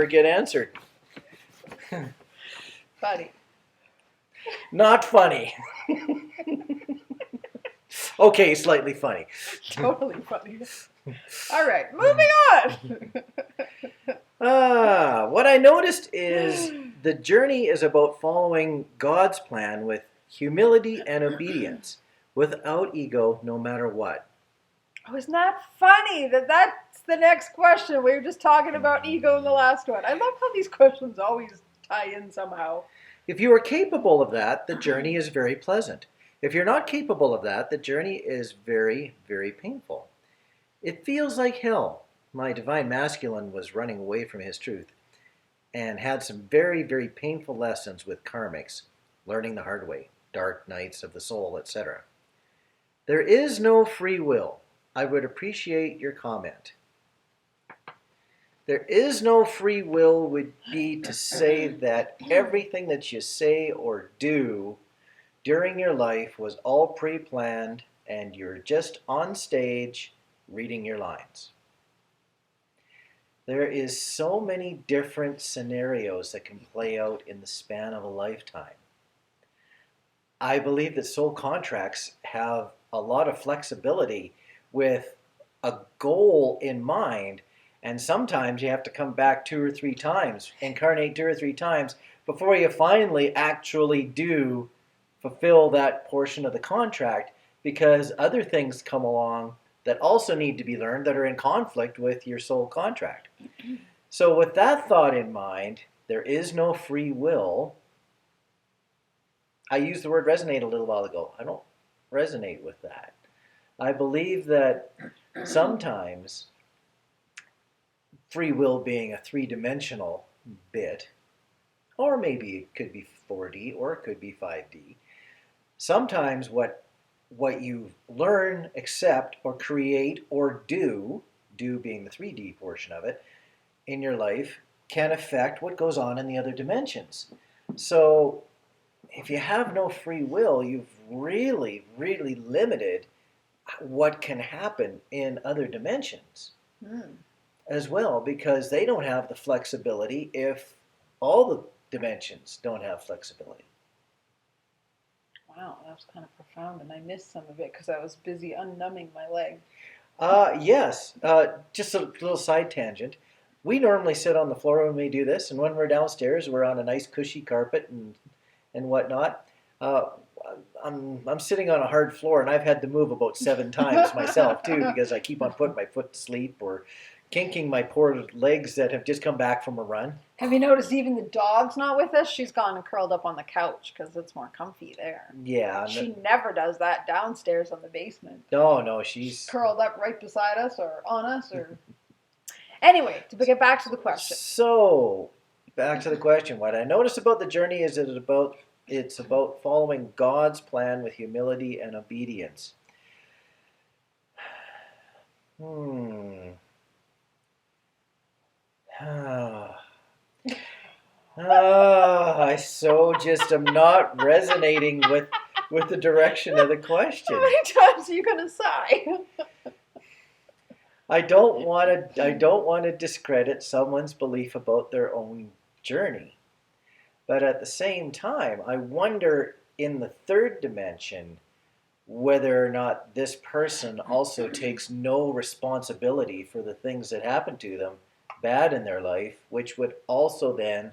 get answered. Funny. Not funny. Okay, slightly funny. Totally funny. All right, moving on. What I noticed is the journey is about following God's plan with humility and obedience, without ego, no matter what. Oh, isn't that funny? That's the next question. We were just talking about ego in the last one. I love how these questions always tie in somehow. If you are capable of that, the journey is very pleasant. If you're not capable of that, the journey is very, very painful. It feels like hell. My divine masculine was running away from his truth and had some very, very painful lessons with karmics, learning the hard way, dark nights of the soul, etc. There is no free will. I would appreciate your comment. There is no free will would be to say that everything that you say or do during your life was all pre-planned and you're just on stage reading your lines. There is so many different scenarios that can play out in the span of a lifetime. I believe that soul contracts have a lot of flexibility with a goal in mind, and sometimes you have to come back 2 or 3 times, incarnate 2 or 3 times before you finally actually do fulfill that portion of the contract, because other things come along that also need to be learned that are in conflict with your soul contract. So with that thought in mind, there is no free will. I used the word resonate a little while ago. I don't resonate with that. I believe that sometimes free will being a 3-dimensional bit, or maybe it could be 4D or it could be 5D, sometimes what you learn, accept, or create, or do being the 3D portion of it, in your life, can affect what goes on in the other dimensions. So if you have no free will, you've really, really limited what can happen in other dimensions as well, because they don't have the flexibility if all the dimensions don't have flexibility. Wow, that was kind of profound, and I missed some of it because I was busy unnumbing my leg. Yes, just a little side tangent. We normally sit on the floor when we do this, and when we're downstairs, we're on a nice cushy carpet and whatnot. Uh, I'm sitting on a hard floor, and I've had to move about 7 times myself too because I keep on putting my foot to sleep or kinking my poor legs that have just come back from a run. Have you noticed even the dog's not with us? She's gone and curled up on the couch because it's more comfy there. Yeah, She never does that downstairs on the basement. no, she's Curled up right beside us or on us or... Anyway, to get back to the question. So, back to the question. What I noticed about the journey is that it's about following God's plan with humility and obedience. I so just am not resonating with the direction of the question. How many times are you going to sigh? I don't want to discredit someone's belief about their own journey. But at the same time, I wonder in the third dimension whether or not this person also takes no responsibility for the things that happen to them bad in their life, which would also then,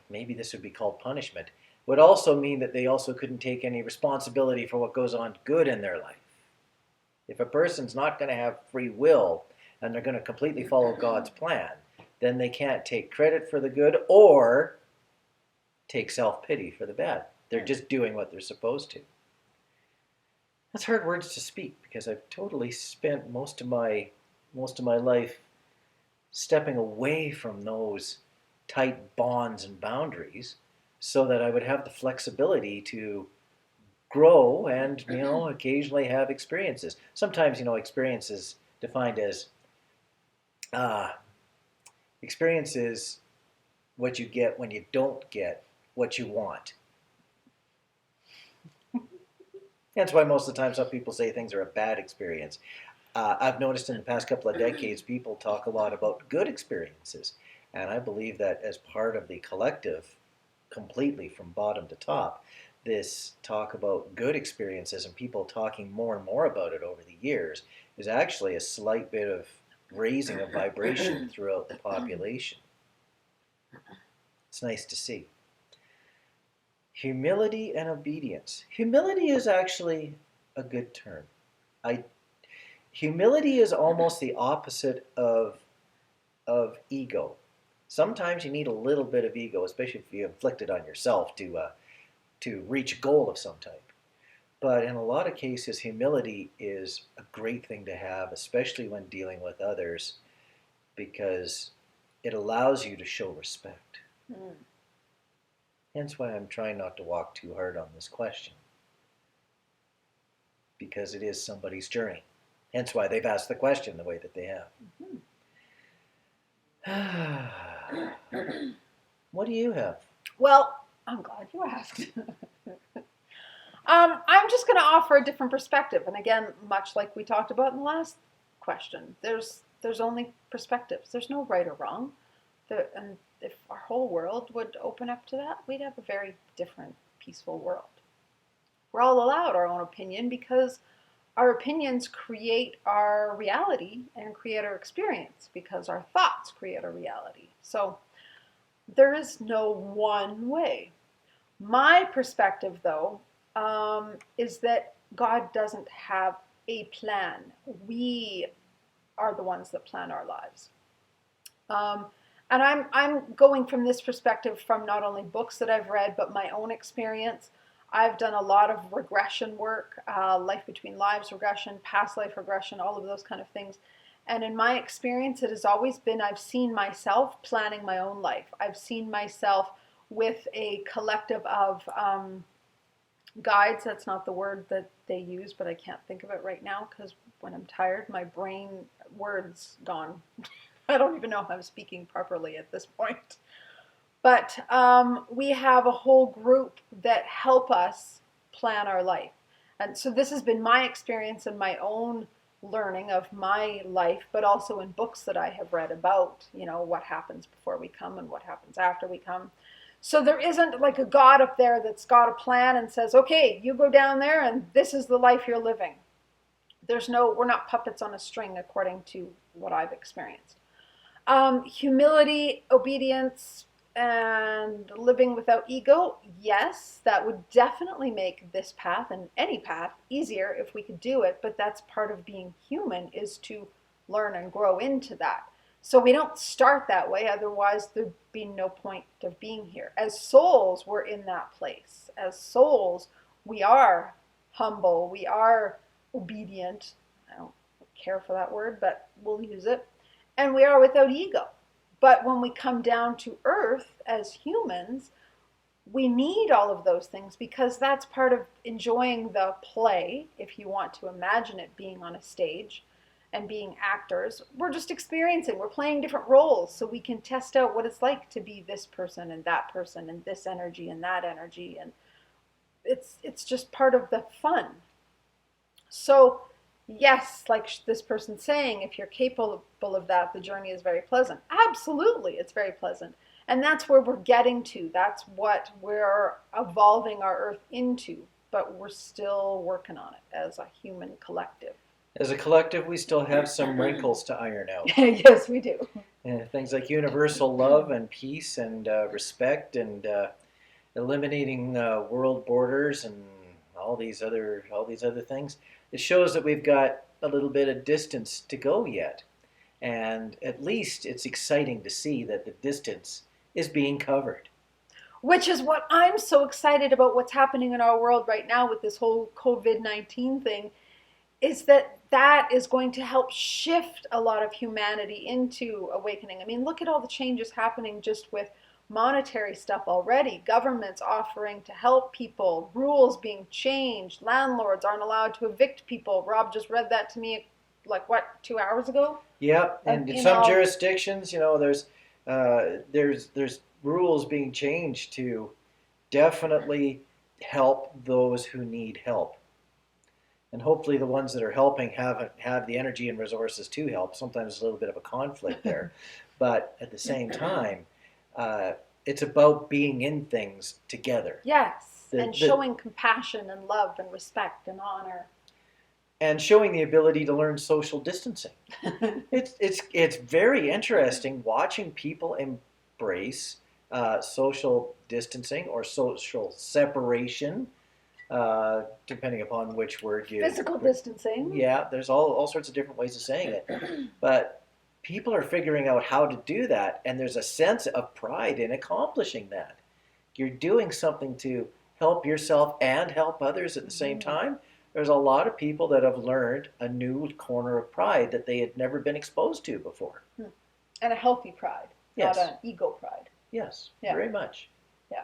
maybe this would be called punishment, would also mean that they also couldn't take any responsibility for what goes on good in their life. If a person's not going to have free will and they're going to completely follow God's plan, then they can't take credit for the good or take self-pity for the bad. They're just doing what they're supposed to. That's hard words to speak because I've totally spent most of my life stepping away from those tight bonds and boundaries so that I would have the flexibility to grow and, occasionally have experiences. Sometimes, experiences defined as experiences what you get when you don't get what you want. That's why most of the time some people say things are a bad experience. I've noticed in the past couple of decades, people talk a lot about good experiences. And I believe that as part of the collective, completely from bottom to top, this talk about good experiences and people talking more and more about it over the years is actually a slight bit of raising of vibration throughout the population. It's nice to see. Humility and obedience. Humility is actually a good term. Humility is almost the opposite of ego. Sometimes you need a little bit of ego, especially if you inflict it on yourself to reach a goal of some type. But in a lot of cases, humility is a great thing to have, especially when dealing with others, because it allows you to show respect. Hence why I'm trying not to walk too hard on this question, because it is somebody's journey. Hence why they've asked the question the way that they have. What do you have? Well, I'm glad you asked. I'm just going to offer a different perspective. And again, much like we talked about in the last question, there's only perspectives. There's no right or wrong. And if our whole world would open up to that, we'd have a very different, peaceful world. We're all allowed our own opinion because our opinions create our reality and create our experience because our thoughts create our reality. So there is no one way. My perspective, though, is that God doesn't have a plan. We are the ones that plan our lives. And I'm going from this perspective from not only books that I've read, but my own experience. I've done a lot of regression work, life between lives regression, past life regression, all of those kind of things. And in my experience, it has always been, I've seen myself planning my own life. I've seen myself with a collective of guides. That's not the word that they use, but I can't think of it right now because when I'm tired, my brain words gone. I don't even know if I'm speaking properly at this point. But we have a whole group that help us plan our life. And so this has been my experience and my own learning of my life, but also in books that I have read about, what happens before we come and what happens after we come. So there isn't like a God up there that's got a plan and says, okay, you go down there and this is the life you're living. We're not puppets on a string according to what I've experienced. Humility, obedience, and living without ego, yes, that would definitely make this path and any path easier if we could do it, but that's part of being human, is to learn and grow into that. So we don't start that way, otherwise there'd be no point of being here. As souls, we're in that place. As souls, we are humble, we are obedient. I don't care for that word, but we'll use it. And we are without ego. But when we come down to earth as humans, we need all of those things because that's part of enjoying the play, if you want to imagine it being on a stage and being actors. We're just experiencing, we're playing different roles so we can test out what it's like to be this person and this energy and that energy. And it's just part of the fun. So yes, like this person's saying, if you're capable of that, the journey is very pleasant. Absolutely, it's very pleasant. And that's where we're getting to. That's what we're evolving our earth into. But we're still working on it as a human collective. As a collective, we still have some wrinkles to iron out. Yes, we do. Things like universal love and peace and respect and eliminating world borders and all these other things. It shows that we've got a little bit of distance to go yet. And at least it's exciting to see that the distance is being covered. Which is what I'm so excited about what's happening in our world right now with this whole COVID-19 thing, is that is going to help shift a lot of humanity into awakening. I mean, look at all the changes happening just with monetary stuff already. Governments offering to help people, rules being changed, landlords aren't allowed to evict people. Rob just read that to me, 2 hours ago? Yeah, and in some jurisdictions, there's rules being changed to definitely help those who need help. And hopefully the ones that are helping have the energy and resources to help. Sometimes a little bit of a conflict there. But at the same time, it's about being in things together. Yes, and showing compassion and love and respect and honor. And showing the ability to learn social distancing. It's very interesting watching people embrace social distancing or social separation, depending upon which word you... Physical distancing. Yeah, there's all sorts of different ways of saying it. But people are figuring out how to do that, and there's a sense of pride in accomplishing that. You're doing something to help yourself and help others at the same time. There's a lot of people that have learned a new corner of pride that they had never been exposed to before. And a healthy pride, yes. Not an ego pride. Yes, yeah. Very much. Yeah.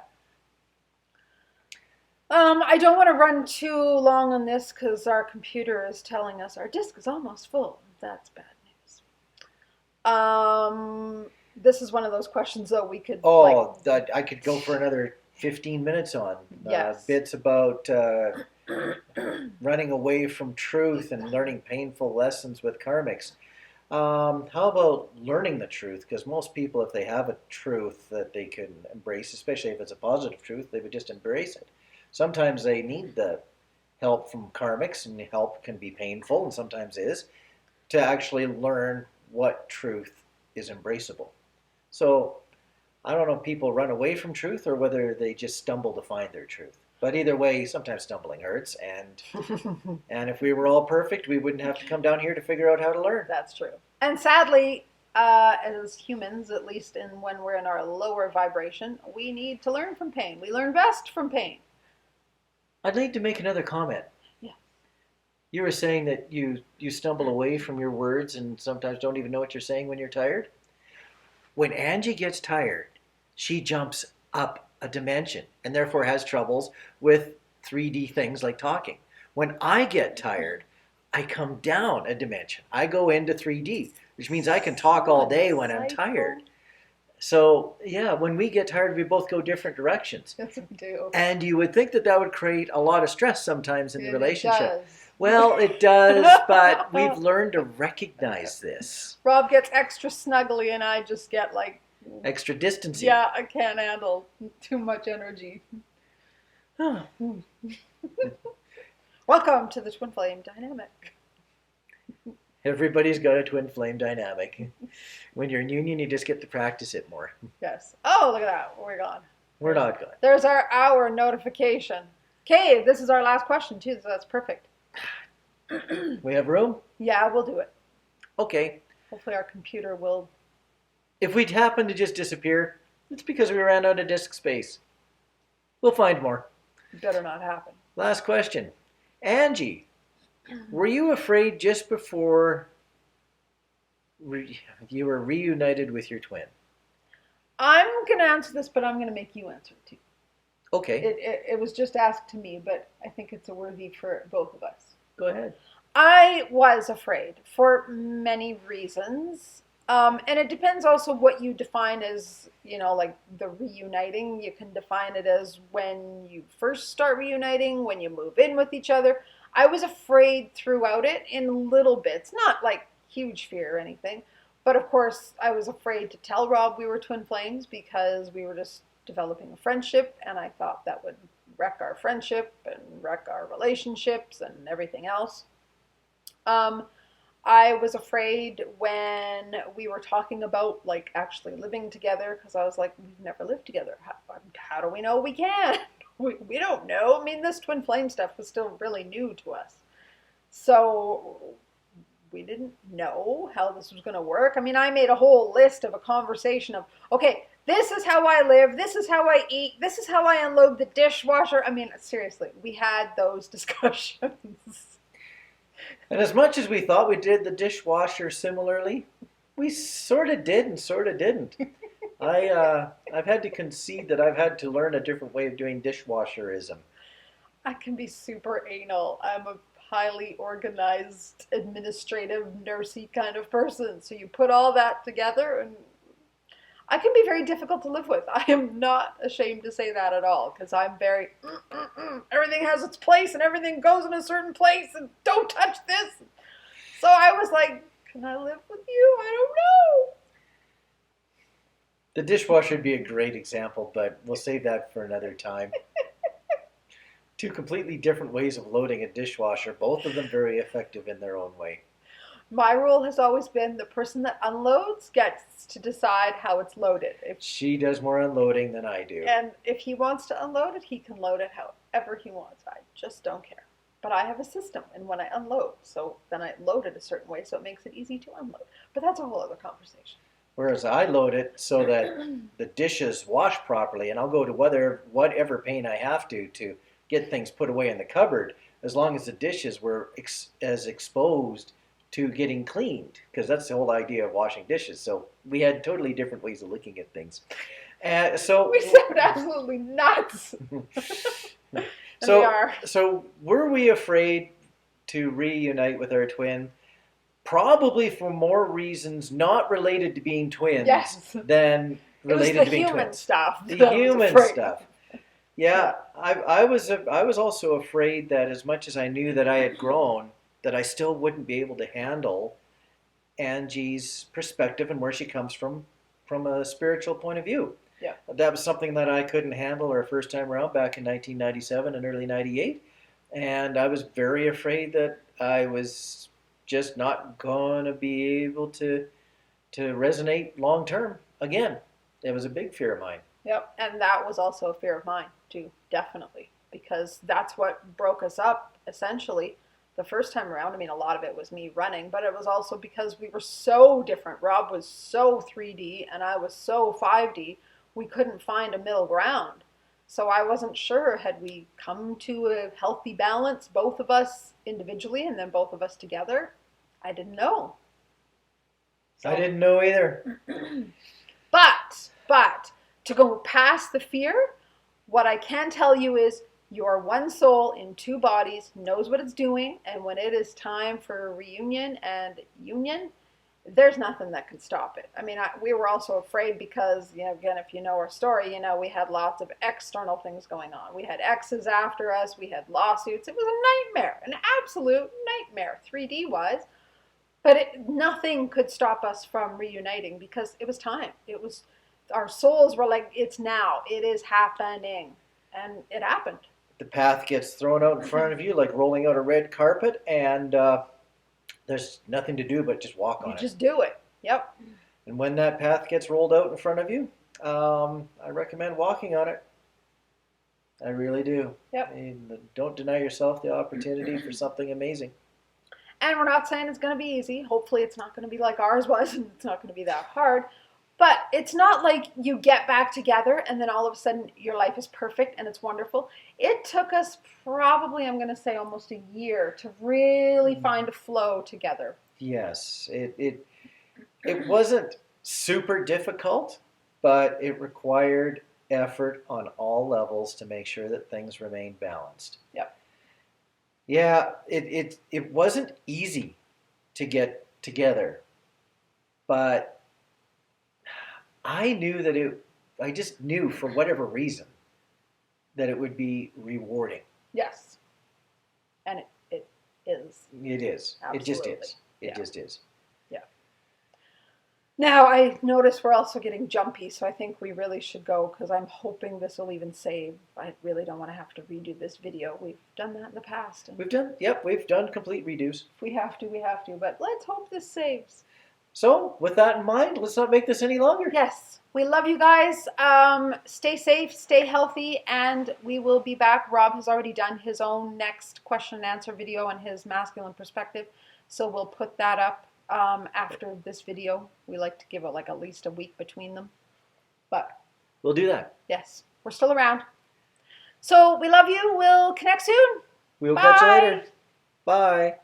I don't want to run too long on this because our computer is telling us our disk is almost full. That's bad news. This is one of those questions, though, we could... I could go for another 15 minutes on. Yes. Bits about running away from truth and learning painful lessons with karmics. How about learning the truth? Because most people, if they have a truth that they can embrace, especially if it's a positive truth, they would just embrace it. Sometimes they need the help from karmics, and help can be painful, and sometimes is, to actually learn what truth is embraceable. So I don't know if people run away from truth or whether they just stumble to find their truth. But either way, sometimes stumbling hurts, and if we were all perfect, we wouldn't have to come down here to figure out how to learn. That's true. And sadly, as humans, at least when we're in our lower vibration, we need to learn from pain. We learn best from pain. I'd like to make another comment. Yeah. You were saying that you stumble away from your words and sometimes don't even know what you're saying when you're tired. When Angie gets tired, she jumps up a dimension and therefore has troubles with 3D things like talking. When I get tired, I come down a dimension. I go into 3D, which means I can talk all day when I'm tired. So, yeah, when we get tired, we both go different directions. Yes, we do. And you would think that would create a lot of stress sometimes in the relationship. Well, it does, but we've learned to recognize this. Rob gets extra snuggly, and I just get like, Extra distancing. yeah, I can't handle too much energy. Welcome to the twin flame dynamic. Everybody's got a twin flame dynamic. When you're in union, you just get to practice it more. Yes. Oh, look at that. We're gone. We're not good. There's our hour notification. Okay, this is our last question, too, so that's perfect. We have room? Yeah, we'll do it. Okay. Hopefully our computer will. If we happen to just disappear, it's because we ran out of disk space. We'll find more. Better not happen. Last question. Angie, were you afraid just before you were reunited with your twin? I'm going to answer this, but I'm going to make you answer it, too. Okay. It was just asked to me, but I think it's a worthy for both of us. Go ahead. I was afraid for many reasons. And it depends also what you define as, like the reuniting. You can define it as when you first start reuniting, when you move in with each other. I was afraid throughout it in little bits, not like huge fear or anything. But of course, I was afraid to tell Rob we were twin flames because we were just developing a friendship. And I thought that would wreck our friendship and wreck our relationships and everything else. I was afraid when we were talking about like actually living together because I was like, we've never lived together. How do we know we can? We don't know. I mean, this twin flame stuff was still really new to us. So we didn't know how this was going to work. I mean, I made a whole list of a conversation of, okay, this is how I live. This is how I eat. This is how I unload the dishwasher. I mean, seriously, we had those discussions. And as much as we thought we did the dishwasher similarly, we sort of did and sort of didn't. I've had to concede that I've had to learn a different way of doing dishwasherism. I can be super anal. I'm a highly organized, administrative, nursey kind of person. So you put all that together and I can be very difficult to live with. I am not ashamed to say that at all because I'm very, everything has its place and everything goes in a certain place and don't touch this. So I was like, can I live with you? I don't know. The dishwasher would be a great example, but we'll save that for another time. Two completely different ways of loading a dishwasher, both of them very effective in their own way. My rule has always been the person that unloads gets to decide how it's loaded. If she does more unloading than I do. And if he wants to unload it, he can load it however he wants. I just don't care. But I have a system, and when I unload, so then I load it a certain way, so it makes it easy to unload. But that's a whole other conversation. Whereas I load it so that the dishes wash properly, and I'll go to whatever pain I have to get things put away in the cupboard, as long as the dishes were as exposed to getting cleaned, because that's the whole idea of washing dishes. So we had totally different ways of looking at things. So we sound absolutely nuts. So were we afraid to reunite with our twin? Probably for more reasons not related to being twins than related to being twins. The human stuff. Yeah, I was also afraid that as much as I knew that I had grown, that I still wouldn't be able to handle Angie's perspective and where she comes from a spiritual point of view. Yeah. That was something that I couldn't handle our first time around back in 1997 and early 98. And I was very afraid that I was just not going to be able to resonate long term again. It was a big fear of mine. Yep, and that was also a fear of mine too, definitely, because that's what broke us up essentially. The first time around, I mean, a lot of it was me running, but it was also because we were so different. Rob was so 3D and I was so 5D. We couldn't find a middle ground. So I wasn't sure, had we come to a healthy balance, both of us individually and then both of us together? I didn't know. So, I didn't know either. But to go past the fear, what I can tell you is your one soul in two bodies knows what it's doing, and when it is time for reunion and union, there's nothing that can stop it. I mean, we were also afraid because, you know, again, if you know our story, you know, we had lots of external things going on. We had exes after us, we had lawsuits. It was a nightmare, an absolute nightmare, 3D wise. But nothing could stop us from reuniting because it was time. It was, our souls were like, it's now, it is happening. And it happened. The path gets thrown out in front of you like rolling out a red carpet, and there's nothing to do but just walk on You it. just do it. Yep. And when that path gets rolled out in front of you, I recommend walking on it. I really do. Yep. And don't deny yourself the opportunity for something amazing. And we're not saying it's going to be easy. Hopefully it's not going to be like ours was, and it's not going to be that hard. But it's not like you get back together and then all of a sudden your life is perfect and it's wonderful. It took us probably, I'm going to say, almost a year to really find a flow together. Yes, it wasn't super difficult, but it required effort on all levels to make sure that things remained balanced. Yep. Yeah, it wasn't easy to get together, but I knew that I just knew for whatever reason that it would be rewarding. Yes. And it is. It is. Absolutely. It just is. It Yeah. just is. Yeah. Now, I notice we're also getting jumpy, so I think we really should go because I'm hoping this will even save. I really don't want to have to redo this video. We've done that in the past. And We've done complete redos. if we have to, we have to. But let's hope this saves. So, with that in mind, let's not make this any longer. Yes, we love you guys. Stay safe, stay healthy, and we will be back. Rob has already done his own next question and answer video on his masculine perspective, so we'll put that up after this video. We like to give it like at least a week between them. But We'll do that. yes, we're still around. So we love you. We'll connect soon. We'll Bye. catch you later. Bye.